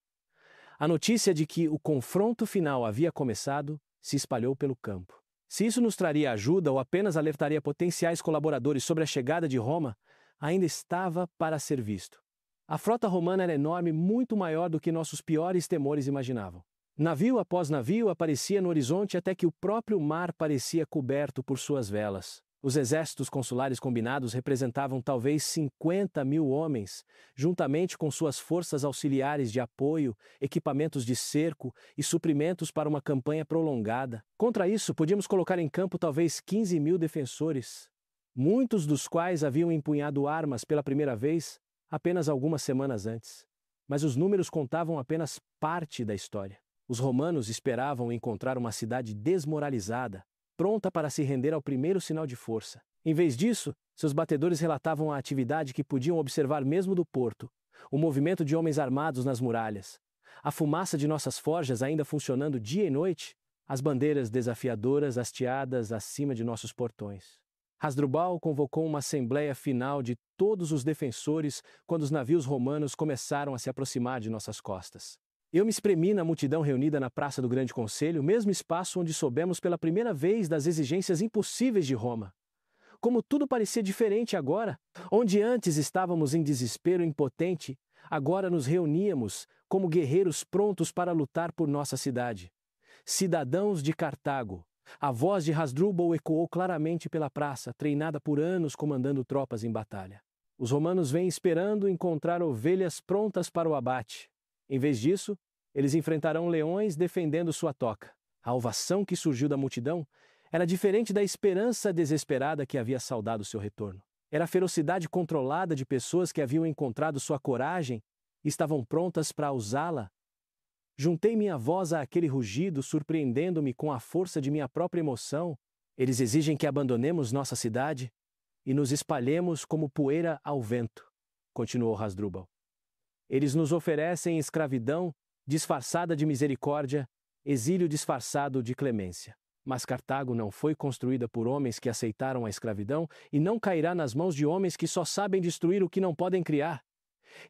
A notícia de que o confronto final havia começado se espalhou pelo campo. Se isso nos traria ajuda ou apenas alertaria potenciais colaboradores sobre a chegada de Roma, ainda estava para ser visto. A frota romana era enorme, muito maior do que nossos piores temores imaginavam. Navio após navio aparecia no horizonte até que o próprio mar parecia coberto por suas velas. Os exércitos consulares combinados representavam talvez 50.000 homens, juntamente com suas forças auxiliares de apoio, equipamentos de cerco e suprimentos para uma campanha prolongada. Contra isso, podíamos colocar em campo talvez 15.000 defensores, muitos dos quais haviam empunhado armas pela primeira vez apenas algumas semanas antes. Mas os números contavam apenas parte da história. Os romanos esperavam encontrar uma cidade desmoralizada, pronta para se render ao primeiro sinal de força. Em vez disso, seus batedores relatavam a atividade que podiam observar mesmo do porto, o movimento de homens armados nas muralhas, a fumaça de nossas forjas ainda funcionando dia e noite, as bandeiras desafiadoras hasteadas acima de nossos portões. Hasdrubal convocou uma assembleia final de todos os defensores quando os navios romanos começaram a se aproximar de nossas costas. Eu me espremi na multidão reunida na Praça do Grande Conselho, o mesmo espaço onde soubemos pela primeira vez das exigências impossíveis de Roma. Como tudo parecia diferente agora, onde antes estávamos em desespero impotente, agora nos reuníamos como guerreiros prontos para lutar por nossa cidade. Cidadãos de Cartago. A voz de Hasdrubal ecoou claramente pela praça, treinada por anos comandando tropas em batalha. Os romanos vêm esperando encontrar ovelhas prontas para o abate. Em vez disso, eles enfrentarão leões defendendo sua toca. A ovação que surgiu da multidão era diferente da esperança desesperada que havia saudado seu retorno. Era a ferocidade controlada de pessoas que haviam encontrado sua coragem e estavam prontas para usá-la Juntei minha voz àquele rugido, surpreendendo-me com a força de minha própria emoção. Eles exigem que abandonemos nossa cidade e nos espalhemos como poeira ao vento, continuou Hasdrubal. Eles nos oferecem escravidão disfarçada de misericórdia, exílio disfarçado de clemência. Mas Cartago não foi construída por homens que aceitaram a escravidão e não cairá nas mãos de homens que só sabem destruir o que não podem criar.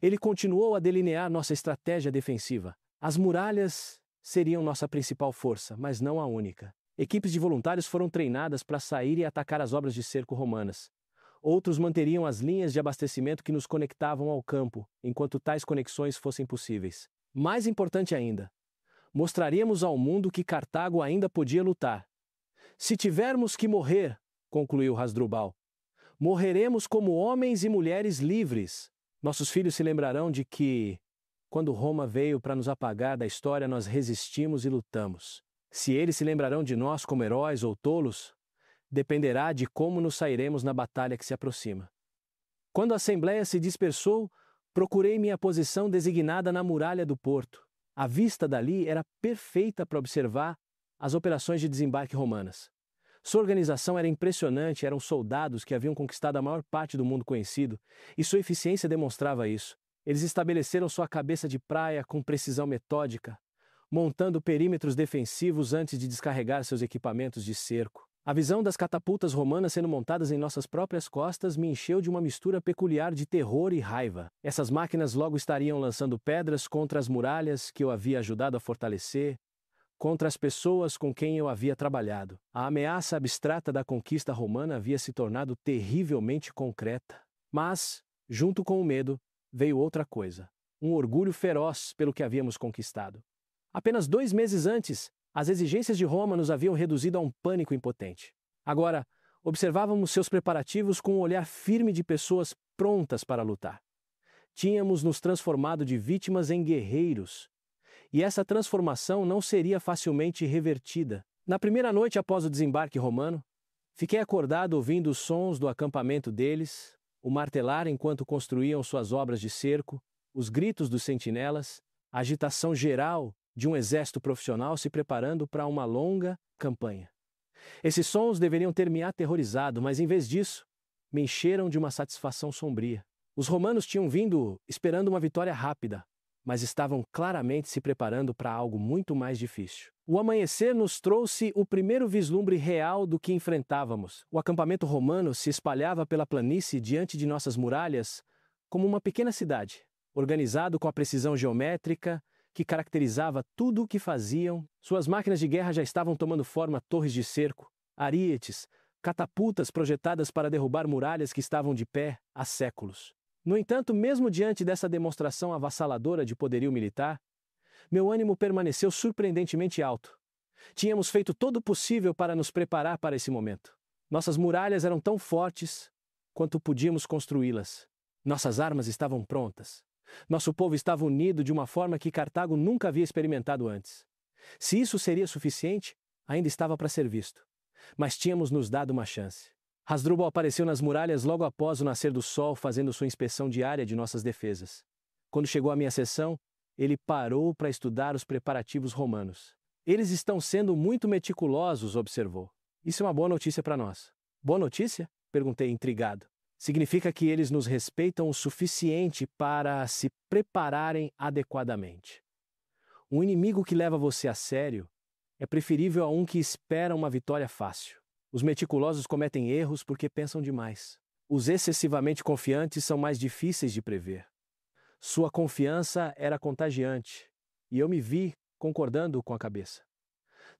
Ele continuou a delinear nossa estratégia defensiva. As muralhas seriam nossa principal força, mas não a única. Equipes de voluntários foram treinadas para sair e atacar as obras de cerco romanas. Outros manteriam as linhas de abastecimento que nos conectavam ao campo, enquanto tais conexões fossem possíveis. Mais importante ainda, mostraríamos ao mundo que Cartago ainda podia lutar. Se tivermos que morrer, concluiu Hasdrubal, morreremos como homens e mulheres livres. Nossos filhos se lembrarão de que, quando Roma veio para nos apagar da história, nós resistimos e lutamos. Se eles se lembrarão de nós como heróis ou tolos, dependerá de como nos sairemos na batalha que se aproxima. Quando a assembleia se dispersou, procurei minha posição designada na muralha do porto. A vista dali era perfeita para observar as operações de desembarque romanas. Sua organização era impressionante, eram soldados que haviam conquistado a maior parte do mundo conhecido, e sua eficiência demonstrava isso. Eles estabeleceram sua cabeça de praia com precisão metódica, montando perímetros defensivos antes de descarregar seus equipamentos de cerco. A visão das catapultas romanas sendo montadas em nossas próprias costas me encheu de uma mistura peculiar de terror e raiva. Essas máquinas logo estariam lançando pedras contra as muralhas que eu havia ajudado a fortalecer, contra as pessoas com quem eu havia trabalhado. A ameaça abstrata da conquista romana havia se tornado terrivelmente concreta. Mas, junto com o medo, veio outra coisa: um orgulho feroz pelo que havíamos conquistado. Apenas 2 meses antes, as exigências de Roma nos haviam reduzido a um pânico impotente. Agora, observávamos seus preparativos com um olhar firme de pessoas prontas para lutar. Tínhamos nos transformado de vítimas em guerreiros, e essa transformação não seria facilmente revertida. Na primeira noite após o desembarque romano, fiquei acordado ouvindo os sons do acampamento deles, o martelar enquanto construíam suas obras de cerco, os gritos dos sentinelas, a agitação geral de um exército profissional se preparando para uma longa campanha. Esses sons deveriam ter me aterrorizado, mas em vez disso, me encheram de uma satisfação sombria. Os romanos tinham vindo esperando uma vitória rápida, mas estavam claramente se preparando para algo muito mais difícil. O amanhecer nos trouxe o primeiro vislumbre real do que enfrentávamos. O acampamento romano se espalhava pela planície diante de nossas muralhas como uma pequena cidade, organizado com a precisão geométrica que caracterizava tudo o que faziam. Suas máquinas de guerra já estavam tomando forma torres de cerco, arietes, catapultas projetadas para derrubar muralhas que estavam de pé há séculos. No entanto, mesmo diante dessa demonstração avassaladora de poderio militar, meu ânimo permaneceu surpreendentemente alto. Tínhamos feito todo o possível para nos preparar para esse momento. Nossas muralhas eram tão fortes quanto podíamos construí-las. Nossas armas estavam prontas. Nosso povo estava unido de uma forma que Cartago nunca havia experimentado antes. Se isso seria suficiente, ainda estava para ser visto. Mas tínhamos nos dado uma chance. Hasdrubal apareceu nas muralhas logo após o nascer do sol, fazendo sua inspeção diária de nossas defesas. Quando chegou à minha seção, ele parou para estudar os preparativos romanos. Eles estão sendo muito meticulosos, observou. Isso é uma boa notícia para nós. Boa notícia? Perguntei intrigado. Significa que eles nos respeitam o suficiente para se prepararem adequadamente. Um inimigo que leva você a sério é preferível a um que espera uma vitória fácil. Os meticulosos cometem erros porque pensam demais. Os excessivamente confiantes são mais difíceis de prever. Sua confiança era contagiante, e eu me vi concordando com a cabeça.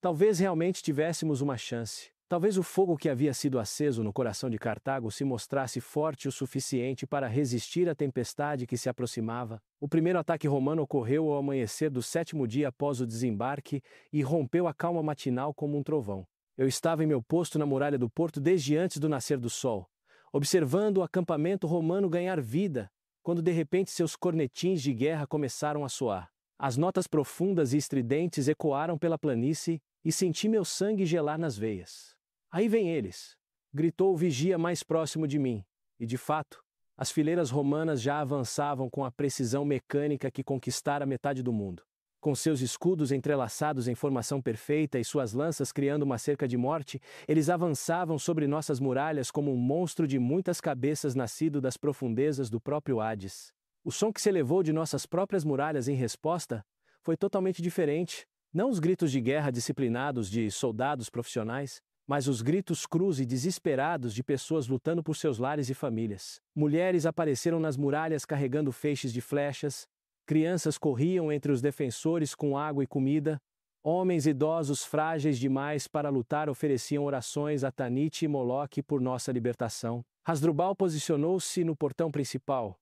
Talvez realmente tivéssemos uma chance. Talvez o fogo que havia sido aceso no coração de Cartago se mostrasse forte o suficiente para resistir à tempestade que se aproximava. O primeiro ataque romano ocorreu ao amanhecer do 7º dia após o desembarque e rompeu a calma matinal como um trovão. Eu estava em meu posto na muralha do porto desde antes do nascer do sol, observando o acampamento romano ganhar vida, quando de repente seus cornetins de guerra começaram a soar. As notas profundas e estridentes ecoaram pela planície e senti meu sangue gelar nas veias. Aí vem eles! Gritou o vigia mais próximo de mim, e de fato, as fileiras romanas já avançavam com a precisão mecânica que conquistara metade do mundo. Com seus escudos entrelaçados em formação perfeita e suas lanças criando uma cerca de morte, eles avançavam sobre nossas muralhas como um monstro de muitas cabeças nascido das profundezas do próprio Hades. O som que se elevou de nossas próprias muralhas em resposta foi totalmente diferente. Não os gritos de guerra disciplinados de soldados profissionais, mas os gritos crus e desesperados de pessoas lutando por seus lares e famílias. Mulheres apareceram nas muralhas carregando feixes de flechas, crianças corriam entre os defensores com água e comida, homens idosos frágeis demais para lutar ofereciam orações a Tanit e Moloque por nossa libertação. Hasdrubal posicionou-se no portão principal,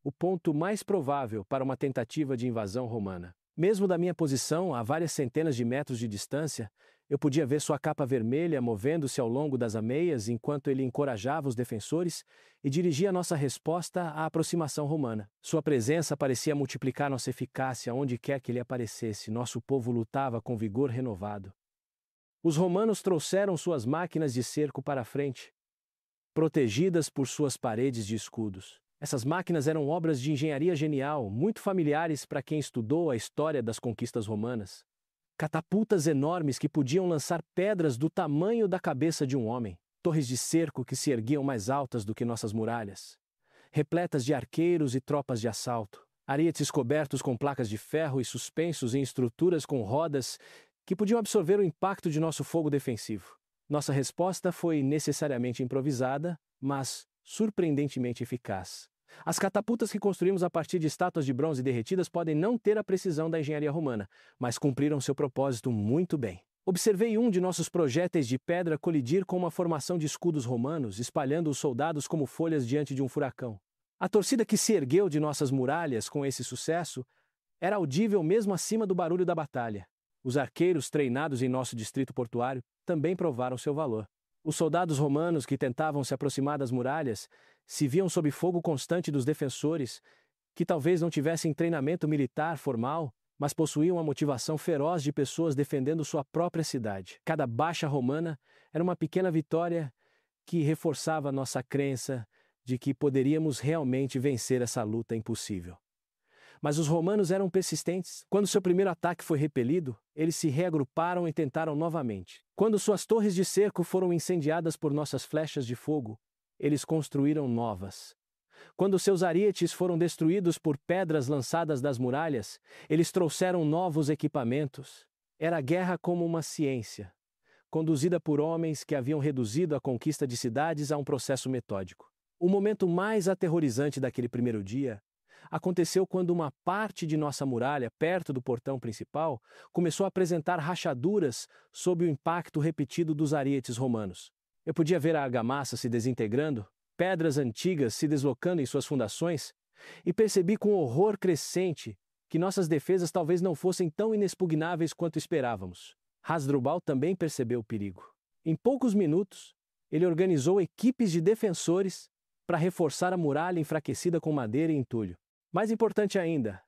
o ponto mais provável para uma tentativa de invasão romana. Mesmo da minha posição, a várias centenas de metros de distância, eu podia ver sua capa vermelha movendo-se ao longo das ameias enquanto ele encorajava os defensores e dirigia nossa resposta à aproximação romana. Sua presença parecia multiplicar nossa eficácia onde quer que ele aparecesse. Nosso povo lutava com vigor renovado. Os romanos trouxeram suas máquinas de cerco para a frente, protegidas por suas paredes de escudos. Essas máquinas eram obras de engenharia genial, muito familiares para quem estudou a história das conquistas romanas. Catapultas enormes que podiam lançar pedras do tamanho da cabeça de um homem, torres de cerco que se erguiam mais altas do que nossas muralhas, repletas de arqueiros e tropas de assalto, arietes cobertos com placas de ferro e suspensos em estruturas com rodas que podiam absorver o impacto de nosso fogo defensivo. Nossa resposta foi necessariamente improvisada, mas surpreendentemente eficaz. As catapultas que construímos a partir de estátuas de bronze derretidas podem não ter a precisão da engenharia romana, mas cumpriram seu propósito muito bem. Observei um de nossos projéteis de pedra colidir com uma formação de escudos romanos, espalhando os soldados como folhas diante de um furacão. A torcida que se ergueu de nossas muralhas com esse sucesso era audível mesmo acima do barulho da batalha. Os arqueiros treinados em nosso distrito portuário também provaram seu valor. Os soldados romanos que tentavam se aproximar das muralhas se viam sob fogo constante dos defensores, que talvez não tivessem treinamento militar formal, mas possuíam a motivação feroz de pessoas defendendo sua própria cidade. Cada baixa romana era uma pequena vitória que reforçava nossa crença de que poderíamos realmente vencer essa luta impossível. Mas os romanos eram persistentes. Quando seu primeiro ataque foi repelido, eles se reagruparam e tentaram novamente. Quando suas torres de cerco foram incendiadas por nossas flechas de fogo, eles construíram novas. Quando seus arietes foram destruídos por pedras lançadas das muralhas, eles trouxeram novos equipamentos. Era a guerra como uma ciência, conduzida por homens que haviam reduzido a conquista de cidades a um processo metódico. O momento mais aterrorizante daquele primeiro dia aconteceu quando uma parte de nossa muralha, perto do portão principal, começou a apresentar rachaduras sob o impacto repetido dos arietes romanos. Eu podia ver a argamassa se desintegrando, pedras antigas se deslocando em suas fundações, e percebi com horror crescente que nossas defesas talvez não fossem tão inexpugnáveis quanto esperávamos. Hasdrubal também percebeu o perigo. Em poucos minutos, ele organizou equipes de defensores para reforçar a muralha enfraquecida com madeira e entulho. Mais importante ainda,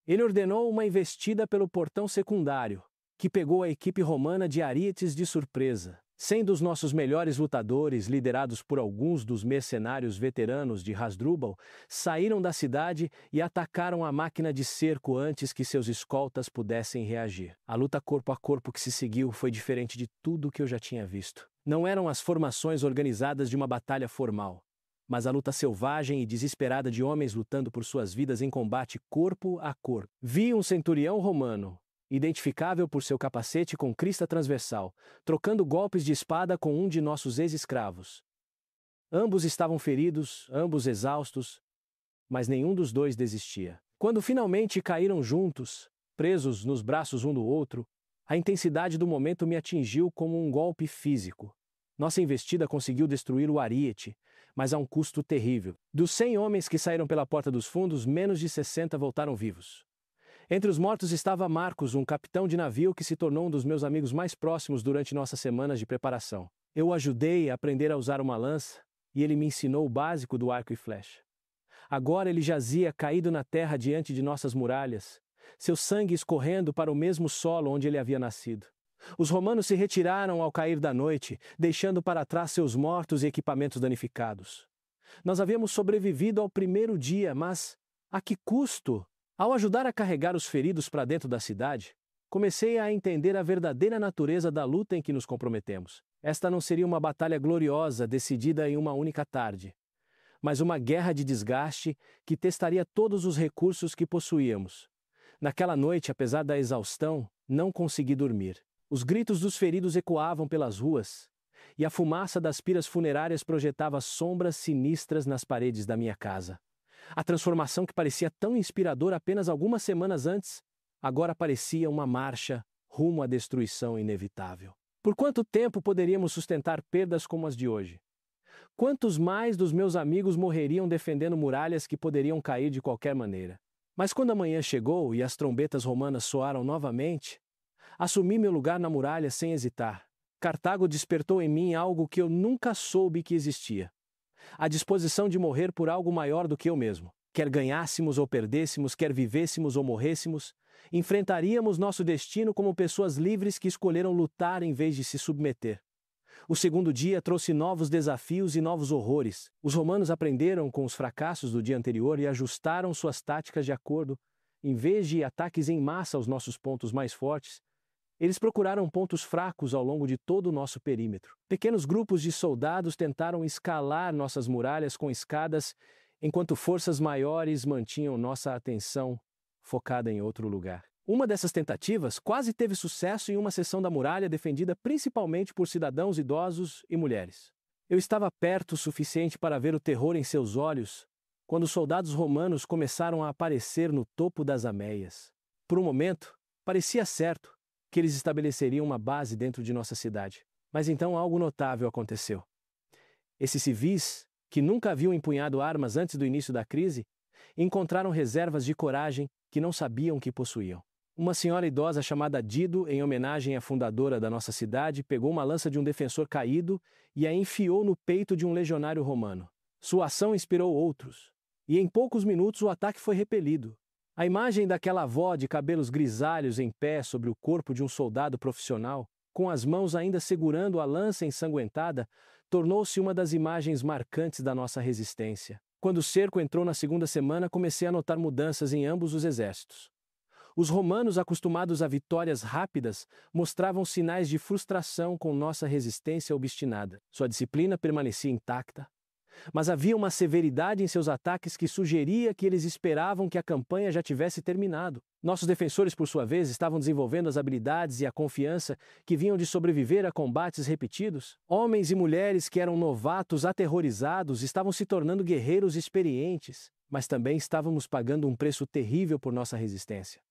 ele ordenou uma investida pelo portão secundário, que pegou a equipe romana de arietes de surpresa. 100 dos nossos melhores lutadores, liderados por alguns dos mercenários veteranos de Hasdrubal, saíram da cidade e atacaram a máquina de cerco antes que seus escoltas pudessem reagir. A luta corpo a corpo que se seguiu foi diferente de tudo o que eu já tinha visto. Não eram as formações organizadas de uma batalha formal, mas a luta selvagem e desesperada de homens lutando por suas vidas em combate corpo a corpo. Vi um centurião romano, identificável por seu capacete com crista transversal, trocando golpes de espada com um de nossos ex-escravos. Ambos estavam feridos, ambos exaustos, mas nenhum dos dois desistia. Quando finalmente caíram juntos, presos nos braços um do outro, a intensidade do momento me atingiu como um golpe físico. Nossa investida conseguiu destruir o ariete, mas a um custo terrível. Dos 100 homens que saíram pela porta dos fundos, menos de 60 voltaram vivos. Entre os mortos estava Marcos, um capitão de navio que se tornou um dos meus amigos mais próximos durante nossas semanas de preparação. Eu o ajudei a aprender a usar uma lança, e ele me ensinou o básico do arco e flecha. Agora ele jazia caído na terra diante de nossas muralhas, seu sangue escorrendo para o mesmo solo onde ele havia nascido. Os romanos se retiraram ao cair da noite, deixando para trás seus mortos e equipamentos danificados. Nós havíamos sobrevivido ao primeiro dia, mas A que custo? Ao ajudar a carregar os feridos para dentro da cidade, comecei a entender a verdadeira natureza da luta em que nos comprometemos. Esta não seria uma batalha gloriosa decidida em uma única tarde, mas uma guerra de desgaste que testaria todos os recursos que possuíamos. Naquela noite, apesar da exaustão, não consegui dormir. Os gritos dos feridos ecoavam pelas ruas, e a fumaça das piras funerárias projetava sombras sinistras nas paredes da minha casa. A transformação que parecia tão inspiradora apenas algumas semanas antes, agora parecia uma marcha rumo à destruição inevitável. Por quanto tempo poderíamos sustentar perdas como as de hoje? Quantos mais dos meus amigos morreriam defendendo muralhas que poderiam cair de qualquer maneira? Mas quando a manhã chegou e as trombetas romanas soaram novamente, assumi meu lugar na muralha sem hesitar. Cartago despertou em mim algo que eu nunca soube que existia: a disposição de morrer por algo maior do que eu mesmo. Quer ganhássemos ou perdêssemos, quer vivêssemos ou morrêssemos, enfrentaríamos nosso destino como pessoas livres que escolheram lutar em vez de se submeter. O segundo dia trouxe novos desafios e novos horrores. Os romanos aprenderam com os fracassos do dia anterior e ajustaram suas táticas de acordo. Em vez de ataques em massa aos nossos pontos mais fortes, eles procuraram pontos fracos ao longo de todo o nosso perímetro. Pequenos grupos de soldados tentaram escalar nossas muralhas com escadas, enquanto forças maiores mantinham nossa atenção focada em outro lugar. Uma dessas tentativas quase teve sucesso em uma seção da muralha defendida principalmente por cidadãos idosos e mulheres. Eu estava perto o suficiente para ver o terror em seus olhos, quando os soldados romanos começaram a aparecer no topo das ameias. Por um momento, parecia certo que eles estabeleceriam uma base dentro de nossa cidade. Mas então algo notável aconteceu. Esses civis, que nunca haviam empunhado armas antes do início da crise, encontraram reservas de coragem que não sabiam que possuíam. Uma senhora idosa chamada Dido, em homenagem à fundadora da nossa cidade, pegou uma lança de um defensor caído e a enfiou no peito de um legionário romano. Sua ação inspirou outros, e em poucos minutos o ataque foi repelido. A imagem daquela avó de cabelos grisalhos em pé sobre o corpo de um soldado profissional, com as mãos ainda segurando a lança ensanguentada, tornou-se uma das imagens marcantes da nossa resistência. Quando o cerco entrou na segunda semana, comecei a notar mudanças em ambos os exércitos. Os romanos, acostumados a vitórias rápidas, mostravam sinais de frustração com nossa resistência obstinada. Sua disciplina permanecia intacta, mas havia uma severidade em seus ataques que sugeria que eles esperavam que a campanha já tivesse terminado. Nossos defensores, por sua vez, estavam desenvolvendo as habilidades e a confiança que vinham de sobreviver a combates repetidos. Homens e mulheres que eram novatos aterrorizados estavam se tornando guerreiros experientes, mas também estávamos pagando um preço terrível por nossa resistência.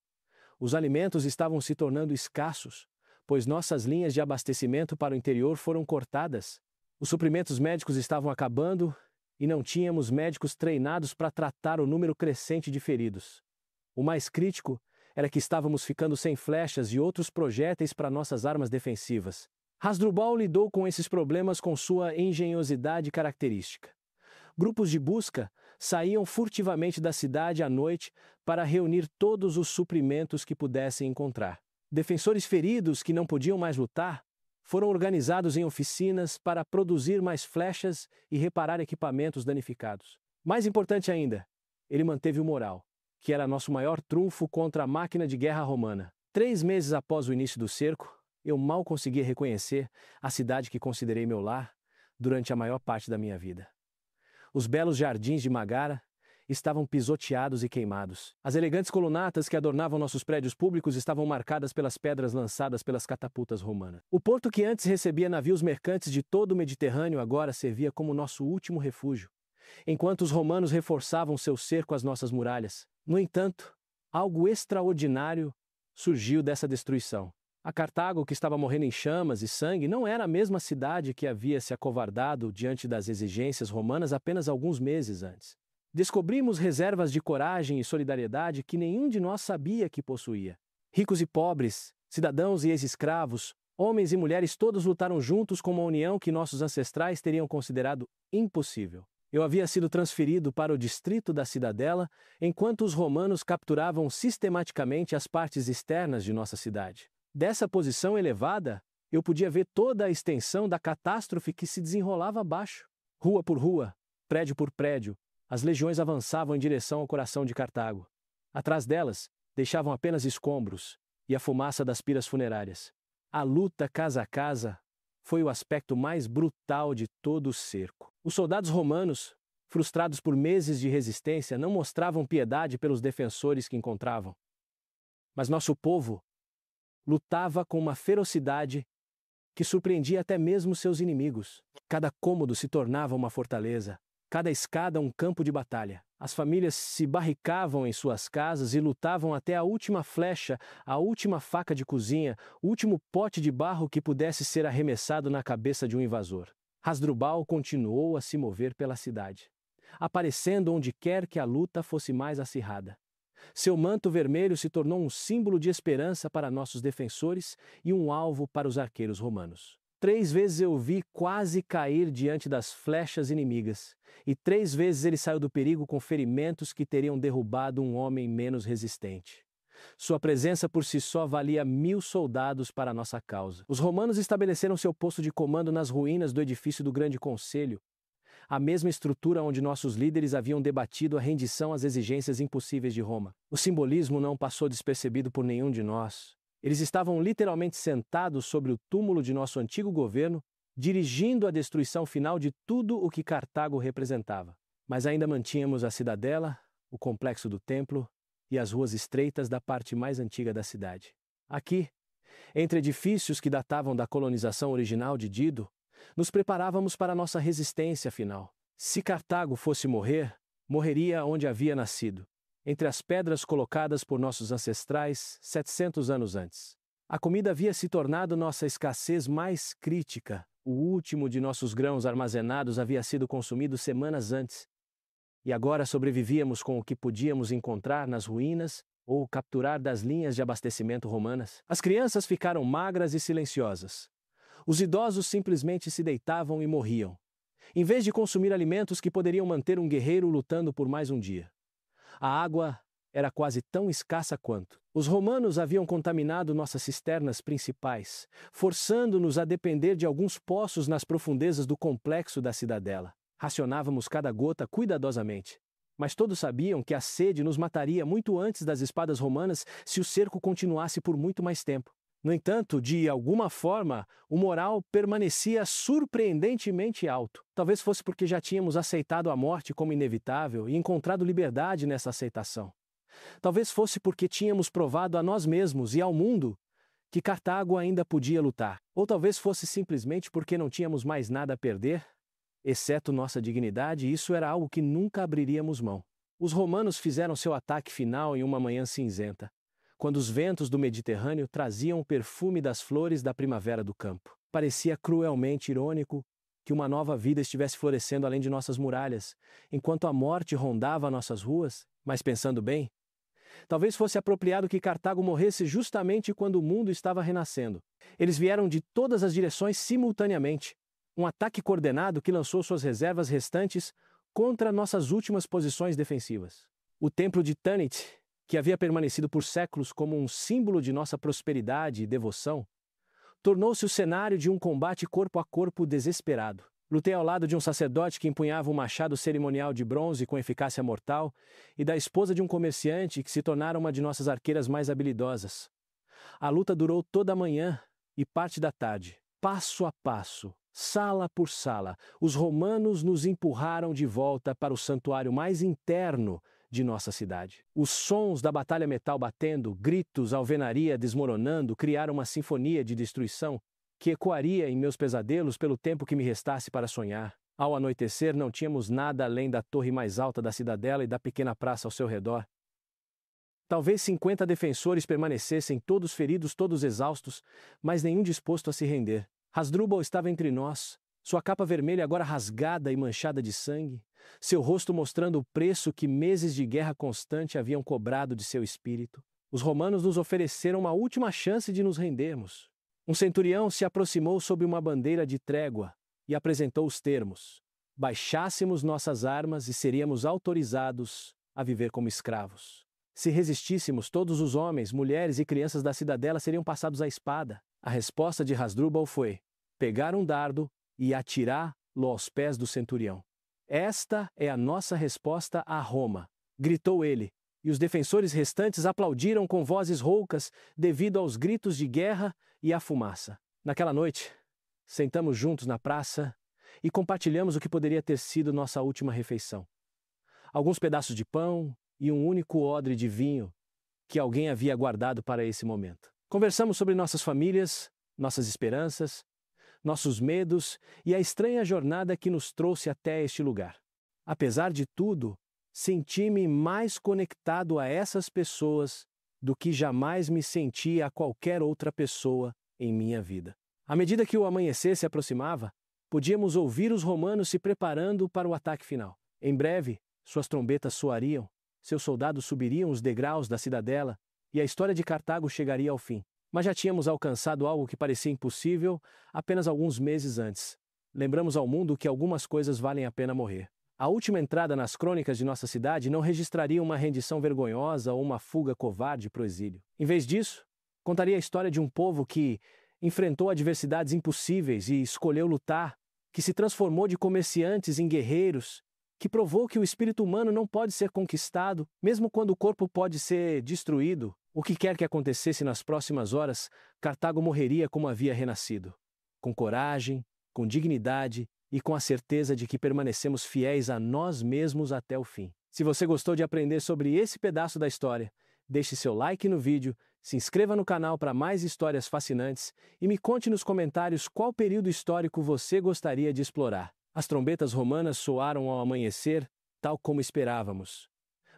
Os alimentos estavam se tornando escassos, pois nossas linhas de abastecimento para o interior foram cortadas. Os suprimentos médicos estavam acabando e não tínhamos médicos treinados para tratar o número crescente de feridos. O mais crítico era que estávamos ficando sem flechas e outros projéteis para nossas armas defensivas. Hasdrubal lidou com esses problemas com sua engenhosidade característica. Grupos de busca saíam furtivamente da cidade à noite para reunir todos os suprimentos que pudessem encontrar. Defensores feridos que não podiam mais lutar foram organizados em oficinas para produzir mais flechas e reparar equipamentos danificados. Mais importante ainda, ele manteve o moral, que era nosso maior trunfo contra a máquina de guerra romana. 3 meses após o início do cerco, eu mal conseguia reconhecer a cidade que considerei meu lar durante a maior parte da minha vida. Os belos jardins de Magara estavam pisoteados e queimados. As elegantes colunatas que adornavam nossos prédios públicos estavam marcadas pelas pedras lançadas pelas catapultas romanas. O porto que antes recebia navios mercantes de todo o Mediterrâneo agora servia como nosso último refúgio, enquanto os romanos reforçavam seu cerco às nossas muralhas. No entanto, algo extraordinário surgiu dessa destruição. A Cartago, que estava morrendo em chamas e sangue, não era a mesma cidade que havia se acovardado diante das exigências romanas apenas alguns meses antes. Descobrimos reservas de coragem e solidariedade que nenhum de nós sabia que possuía. Ricos e pobres, cidadãos e ex-escravos, homens e mulheres todos lutaram juntos com uma união que nossos ancestrais teriam considerado impossível. Eu havia sido transferido para o distrito da cidadela, enquanto os romanos capturavam sistematicamente as partes externas de nossa cidade. Dessa posição elevada, eu podia ver toda a extensão da catástrofe que se desenrolava abaixo. Rua por rua, prédio por prédio, As legiões avançavam em direção ao coração de Cartago. Atrás delas, deixavam apenas escombros e a fumaça das piras funerárias. A luta casa a casa foi o aspecto mais brutal de todo o cerco. Os soldados romanos, frustrados por meses de resistência, não mostravam piedade pelos defensores que encontravam. Mas nosso povo lutava com uma ferocidade que surpreendia até mesmo seus inimigos. Cada cômodo se tornava uma fortaleza, cada escada um campo de batalha. As famílias se barricavam em suas casas e lutavam até a última flecha, a última faca de cozinha, o último pote de barro que pudesse ser arremessado na cabeça de um invasor. Hasdrubal continuou a se mover pela cidade, aparecendo onde quer que a luta fosse mais acirrada. Seu manto vermelho se tornou um símbolo de esperança para nossos defensores e um alvo para os arqueiros romanos. 3 vezes eu o vi quase cair diante das flechas inimigas, e 3 vezes ele saiu do perigo com ferimentos que teriam derrubado um homem menos resistente. Sua presença por si só valia 1000 soldados para a nossa causa. Os romanos estabeleceram seu posto de comando nas ruínas do edifício do Grande Conselho, a mesma estrutura onde nossos líderes haviam debatido a rendição às exigências impossíveis de Roma. O simbolismo não passou despercebido por nenhum de nós. Eles estavam literalmente sentados sobre o túmulo de nosso antigo governo, dirigindo a destruição final de tudo o que Cartago representava. Mas ainda mantínhamos a cidadela, o complexo do templo e as ruas estreitas da parte mais antiga da cidade. Aqui, entre edifícios que datavam da colonização original de Dido, nos preparávamos para nossa resistência final. Se Cartago fosse morrer, morreria onde havia nascido, entre as pedras colocadas por nossos ancestrais 700 anos antes. A comida havia se tornado nossa escassez mais crítica. O último de nossos grãos armazenados havia sido consumido semanas antes. E agora sobrevivíamos com o que podíamos encontrar nas ruínas ou capturar das linhas de abastecimento romanas. As crianças ficaram magras e silenciosas. Os idosos simplesmente se deitavam e morriam, em vez de consumir alimentos que poderiam manter um guerreiro lutando por mais um dia. A água era quase tão escassa quanto. Os romanos haviam contaminado nossas cisternas principais, forçando-nos a depender de alguns poços nas profundezas do complexo da cidadela. Racionávamos cada gota cuidadosamente. Mas todos sabiam que a sede nos mataria muito antes das espadas romanas se o cerco continuasse por muito mais tempo. No entanto, de alguma forma, o moral permanecia surpreendentemente alto. Talvez fosse porque já tínhamos aceitado a morte como inevitável e encontrado liberdade nessa aceitação. Talvez fosse porque tínhamos provado a nós mesmos e ao mundo que Cartago ainda podia lutar. Ou talvez fosse simplesmente porque não tínhamos mais nada a perder, exceto nossa dignidade, e isso era algo que nunca abriríamos mão. Os romanos fizeram seu ataque final em uma manhã cinzenta, quando os ventos do Mediterrâneo traziam o perfume das flores da primavera do campo. Parecia cruelmente irônico que uma nova vida estivesse florescendo além de nossas muralhas, enquanto a morte rondava nossas ruas, mas pensando bem, talvez fosse apropriado que Cartago morresse justamente quando o mundo estava renascendo. Eles vieram de todas as direções simultaneamente, um ataque coordenado que lançou suas reservas restantes contra nossas últimas posições defensivas. O templo de Tanit, que havia permanecido por séculos como um símbolo de nossa prosperidade e devoção, tornou-se o cenário de um combate corpo a corpo desesperado. Lutei ao lado de um sacerdote que empunhava um machado cerimonial de bronze com eficácia mortal e da esposa de um comerciante que se tornara uma de nossas arqueiras mais habilidosas. A luta durou toda a manhã e parte da tarde. Passo a passo, sala por sala, os romanos nos empurraram de volta para o santuário mais interno de nossa cidade. Os sons da batalha metal batendo, gritos, alvenaria desmoronando, criaram uma sinfonia de destruição que ecoaria em meus pesadelos pelo tempo que me restasse para sonhar. Ao anoitecer, não tínhamos nada além da torre mais alta da cidadela e da pequena praça ao seu redor. Talvez 50 defensores permanecessem, todos feridos, todos exaustos, mas nenhum disposto a se render. Hasdrubal estava entre nós, sua capa vermelha agora rasgada e manchada de sangue, seu rosto mostrando o preço que meses de guerra constante haviam cobrado de seu espírito. Os romanos nos ofereceram uma última chance de nos rendermos. Um centurião se aproximou sob uma bandeira de trégua e apresentou os termos: baixássemos nossas armas e seríamos autorizados a viver como escravos. Se resistíssemos, todos os homens, mulheres e crianças da cidadela seriam passados à espada. A resposta de Hasdrubal foi pegar um dardo e atirá-lo aos pés do centurião. Esta é a nossa resposta a Roma, gritou ele, e os defensores restantes aplaudiram com vozes roucas devido aos gritos de guerra e à fumaça. Naquela noite, sentamos juntos na praça e compartilhamos o que poderia ter sido nossa última refeição. Alguns pedaços de pão e um único odre de vinho que alguém havia guardado para esse momento. Conversamos sobre nossas famílias, nossas esperanças, nossos medos e a estranha jornada que nos trouxe até este lugar. Apesar de tudo, senti-me mais conectado a essas pessoas do que jamais me senti a qualquer outra pessoa em minha vida. À medida que o amanhecer se aproximava, podíamos ouvir os romanos se preparando para o ataque final. Em breve, suas trombetas soariam, seus soldados subiriam os degraus da cidadela e a história de Cartago chegaria ao fim. Mas já tínhamos alcançado algo que parecia impossível apenas alguns meses antes. Lembramos ao mundo que algumas coisas valem a pena morrer. A última entrada nas crônicas de nossa cidade não registraria uma rendição vergonhosa ou uma fuga covarde para o exílio. Em vez disso, contaria a história de um povo que enfrentou adversidades impossíveis e escolheu lutar, que se transformou de comerciantes em guerreiros, que provou que o espírito humano não pode ser conquistado, mesmo quando o corpo pode ser destruído. O que quer que acontecesse nas próximas horas, Cartago morreria como havia renascido, com coragem, com dignidade e com a certeza de que permanecemos fiéis a nós mesmos até o fim. Se você gostou de aprender sobre esse pedaço da história, deixe seu like no vídeo, se inscreva no canal para mais histórias fascinantes e me conte nos comentários qual período histórico você gostaria de explorar. As trombetas romanas soaram ao amanhecer, tal como esperávamos.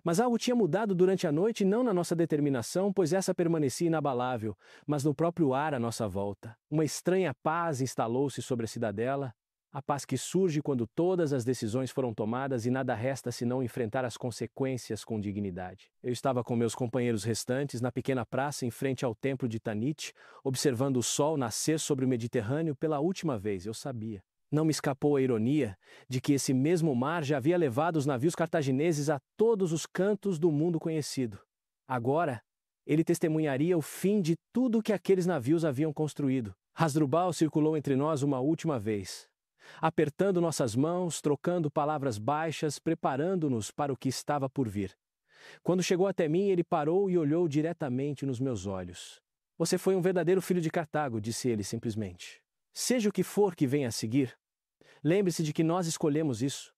Mas algo tinha mudado durante a noite, não na nossa determinação, pois essa permanecia inabalável, mas no próprio ar à nossa volta. Uma estranha paz instalou-se sobre a cidadela, a paz que surge quando todas as decisões foram tomadas e nada resta senão enfrentar as consequências com dignidade. Eu estava com meus companheiros restantes na pequena praça em frente ao templo de Tanit, observando o sol nascer sobre o Mediterrâneo pela última vez, eu sabia. Não me escapou a ironia de que esse mesmo mar já havia levado os navios cartagineses a todos os cantos do mundo conhecido. Agora, ele testemunharia o fim de tudo que aqueles navios haviam construído. Hasdrubal circulou entre nós uma última vez, apertando nossas mãos, trocando palavras baixas, preparando-nos para o que estava por vir. Quando chegou até mim, ele parou e olhou diretamente nos meus olhos. "Você foi um verdadeiro filho de Cartago", disse ele simplesmente. "Seja o que for que venha a seguir, lembre-se de que nós escolhemos isso.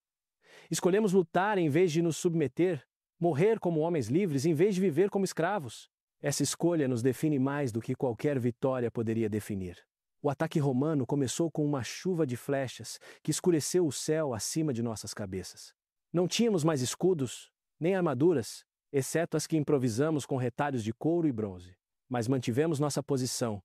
Escolhemos lutar em vez de nos submeter, morrer como homens livres em vez de viver como escravos. Essa escolha nos define mais do que qualquer vitória poderia definir." O ataque romano começou com uma chuva de flechas que escureceu o céu acima de nossas cabeças. Não tínhamos mais escudos, nem armaduras, exceto as que improvisamos com retalhos de couro e bronze. Mas mantivemos nossa posição,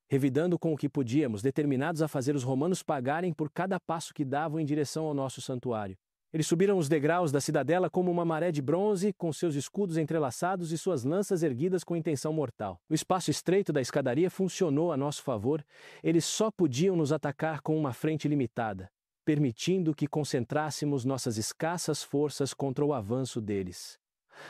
revidando com o que podíamos, determinados a fazer os romanos pagarem por cada passo que davam em direção ao nosso santuário. Eles subiram os degraus da cidadela como uma maré de bronze, com seus escudos entrelaçados e suas lanças erguidas com intenção mortal. O espaço estreito da escadaria funcionou a nosso favor. Eles só podiam nos atacar com uma frente limitada, permitindo que concentrássemos nossas escassas forças contra o avanço deles.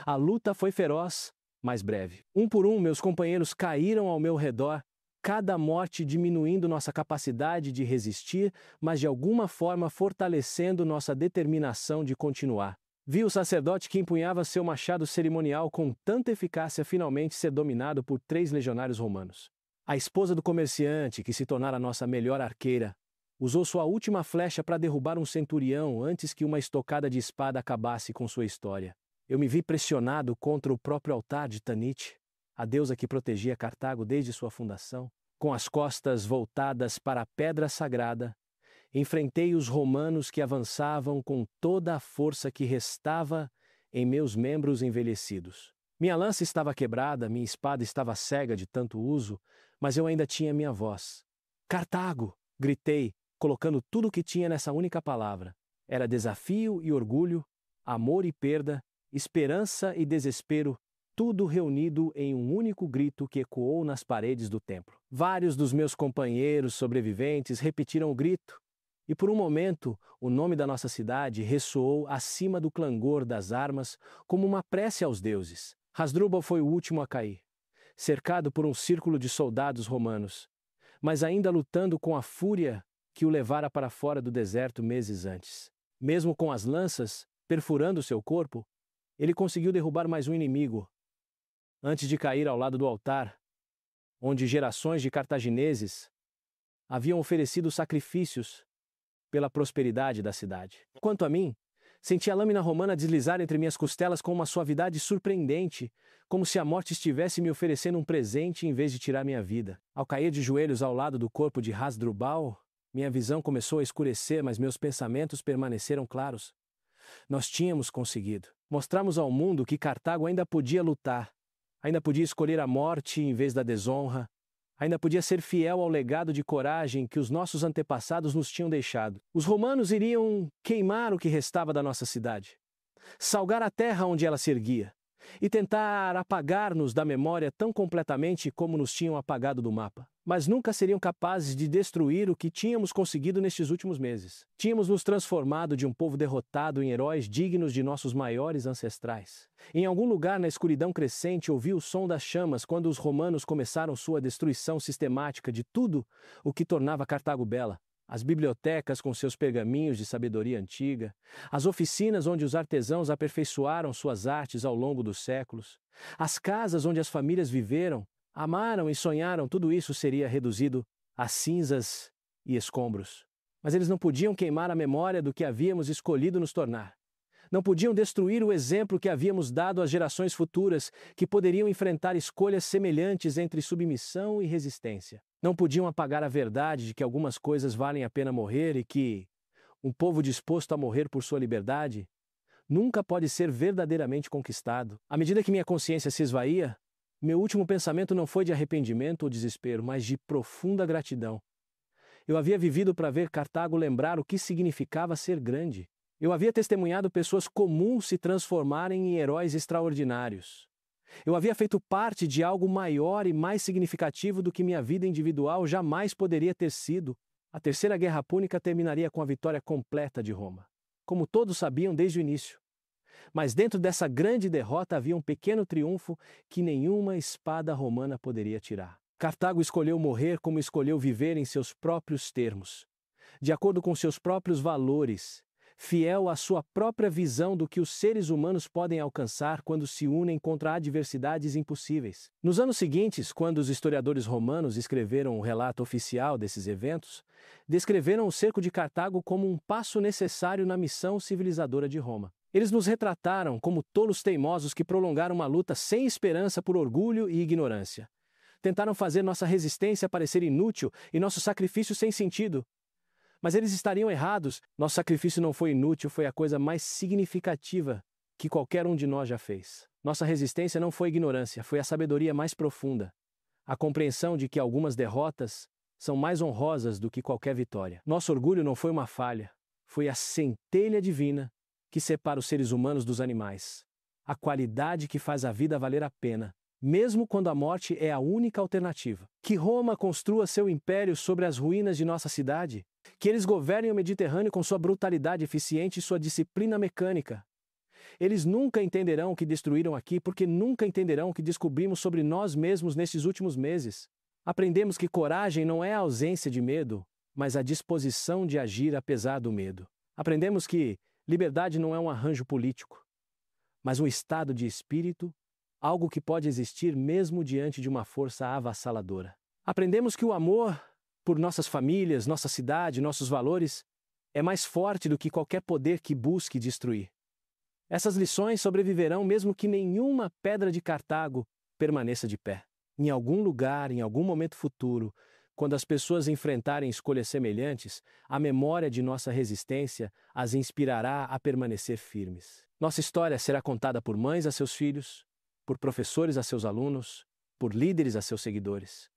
A luta foi feroz, mas breve. Um por um, meus companheiros caíram ao meu redor, cada morte diminuindo nossa capacidade de resistir, mas de alguma forma fortalecendo nossa determinação de continuar. Vi o sacerdote que empunhava seu machado cerimonial com tanta eficácia finalmente ser dominado por 3 legionários romanos. A esposa do comerciante, que se tornara nossa melhor arqueira, usou sua última flecha para derrubar um centurião antes que uma estocada de espada acabasse com sua história. Eu me vi pressionado contra o próprio altar de Tanit, a deusa que protegia Cartago desde sua fundação. Com as costas voltadas para a pedra sagrada, enfrentei os romanos que avançavam com toda a força que restava em meus membros envelhecidos. Minha lança estava quebrada, minha espada estava cega de tanto uso, mas eu ainda tinha minha voz. "Cartago!" gritei, colocando tudo o que tinha nessa única palavra. Era desafio e orgulho, amor e perda, esperança e desespero, tudo reunido em um único grito que ecoou nas paredes do templo. Vários dos meus companheiros sobreviventes repetiram o grito, e por um momento o nome da nossa cidade ressoou acima do clangor das armas como uma prece aos deuses. Hasdrubal foi o último a cair, cercado por um círculo de soldados romanos, mas ainda lutando com a fúria que o levara para fora do deserto meses antes. Mesmo com as lanças perfurando seu corpo, ele conseguiu derrubar mais um inimigo, antes de cair ao lado do altar, onde gerações de cartagineses haviam oferecido sacrifícios pela prosperidade da cidade. Quanto a mim, senti a lâmina romana deslizar entre minhas costelas com uma suavidade surpreendente, como se a morte estivesse me oferecendo um presente em vez de tirar minha vida. Ao cair de joelhos ao lado do corpo de Hasdrubal, minha visão começou a escurecer, mas meus pensamentos permaneceram claros. Nós tínhamos conseguido. Mostramos ao mundo que Cartago ainda podia lutar, ainda podia escolher a morte em vez da desonra, ainda podia ser fiel ao legado de coragem que os nossos antepassados nos tinham deixado. Os romanos iriam queimar o que restava da nossa cidade, salgar a terra onde ela se erguia, e tentar apagar-nos da memória tão completamente como nos tinham apagado do mapa. Mas nunca seriam capazes de destruir o que tínhamos conseguido nestes últimos meses. Tínhamos nos transformado de um povo derrotado em heróis dignos de nossos maiores ancestrais. Em algum lugar na escuridão crescente ouvi o som das chamas quando os romanos começaram sua destruição sistemática de tudo o que tornava Cartago bela. As bibliotecas com seus pergaminhos de sabedoria antiga, as oficinas onde os artesãos aperfeiçoaram suas artes ao longo dos séculos, as casas onde as famílias viveram, amaram e sonharam, tudo isso seria reduzido a cinzas e escombros. Mas eles não podiam queimar a memória do que havíamos escolhido nos tornar. Não podiam destruir o exemplo que havíamos dado às gerações futuras, que poderiam enfrentar escolhas semelhantes entre submissão e resistência. Não podiam apagar a verdade de que algumas coisas valem a pena morrer e que um povo disposto a morrer por sua liberdade nunca pode ser verdadeiramente conquistado. À medida que minha consciência se esvaía, meu último pensamento não foi de arrependimento ou desespero, mas de profunda gratidão. Eu havia vivido para ver Cartago lembrar o que significava ser grande. Eu havia testemunhado pessoas comuns se transformarem em heróis extraordinários. Eu havia feito parte de algo maior e mais significativo do que minha vida individual jamais poderia ter sido. A Terceira Guerra Púnica terminaria com a vitória completa de Roma, como todos sabiam desde o início. Mas dentro dessa grande derrota havia um pequeno triunfo que nenhuma espada romana poderia tirar. Cartago escolheu morrer como escolheu viver em seus próprios termos, de acordo com seus próprios valores, fiel à sua própria visão do que os seres humanos podem alcançar quando se unem contra adversidades impossíveis. Nos anos seguintes, quando os historiadores romanos escreveram o relato oficial desses eventos, descreveram o cerco de Cartago como um passo necessário na missão civilizadora de Roma. Eles nos retrataram como tolos teimosos que prolongaram uma luta sem esperança por orgulho e ignorância. Tentaram fazer nossa resistência parecer inútil e nosso sacrifício sem sentido. Mas eles estariam errados. Nosso sacrifício não foi inútil, foi a coisa mais significativa que qualquer um de nós já fez. Nossa resistência não foi ignorância, foi a sabedoria mais profunda. A compreensão de que algumas derrotas são mais honrosas do que qualquer vitória. Nosso orgulho não foi uma falha, foi a centelha divina que separa os seres humanos dos animais. A qualidade que faz a vida valer a pena, mesmo quando a morte é a única alternativa. Que Roma construa seu império sobre as ruínas de nossa cidade. Que eles governem o Mediterrâneo com sua brutalidade eficiente e sua disciplina mecânica. Eles nunca entenderão o que destruíram aqui, porque nunca entenderão o que descobrimos sobre nós mesmos nesses últimos meses. Aprendemos que coragem não é a ausência de medo, mas a disposição de agir apesar do medo. Aprendemos que liberdade não é um arranjo político, mas um estado de espírito, algo que pode existir mesmo diante de uma força avassaladora. Aprendemos que o amor por nossas famílias, nossa cidade, nossos valores, é mais forte do que qualquer poder que busque destruir. Essas lições sobreviverão mesmo que nenhuma pedra de Cartago permaneça de pé. Em algum lugar, em algum momento futuro, quando as pessoas enfrentarem escolhas semelhantes, a memória de nossa resistência as inspirará a permanecer firmes. Nossa história será contada por mães a seus filhos, por professores a seus alunos, por líderes a seus seguidores.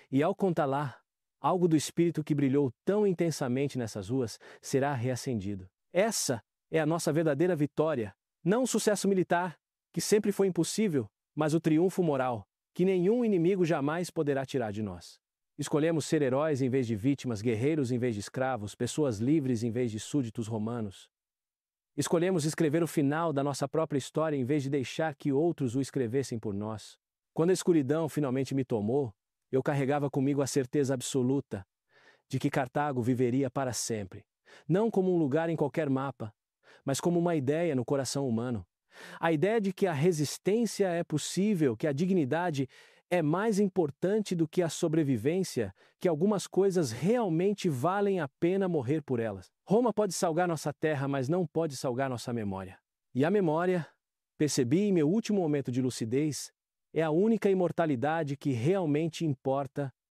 E ao contá-la, algo do espírito que brilhou tão intensamente nessas ruas será reacendido. Essa é a nossa verdadeira vitória, não o sucesso militar, que sempre foi impossível, mas o triunfo moral, que nenhum inimigo jamais poderá tirar de nós. Escolhemos ser heróis em vez de vítimas, guerreiros em vez de escravos, pessoas livres em vez de súditos romanos. Escolhemos escrever o final da nossa própria história em vez de deixar que outros o escrevessem por nós. Quando a escuridão finalmente me tomou, eu carregava comigo a certeza absoluta de que Cartago viveria para sempre. não como um lugar em qualquer mapa, mas como uma ideia no coração humano. A ideia de que a resistência é possível, que a dignidade é mais importante do que a sobrevivência, que algumas coisas realmente valem a pena morrer por elas. Roma pode salgar nossa terra, mas não pode salgar nossa memória. E a memória, percebi em meu último momento de lucidez, é a única imortalidade que realmente importa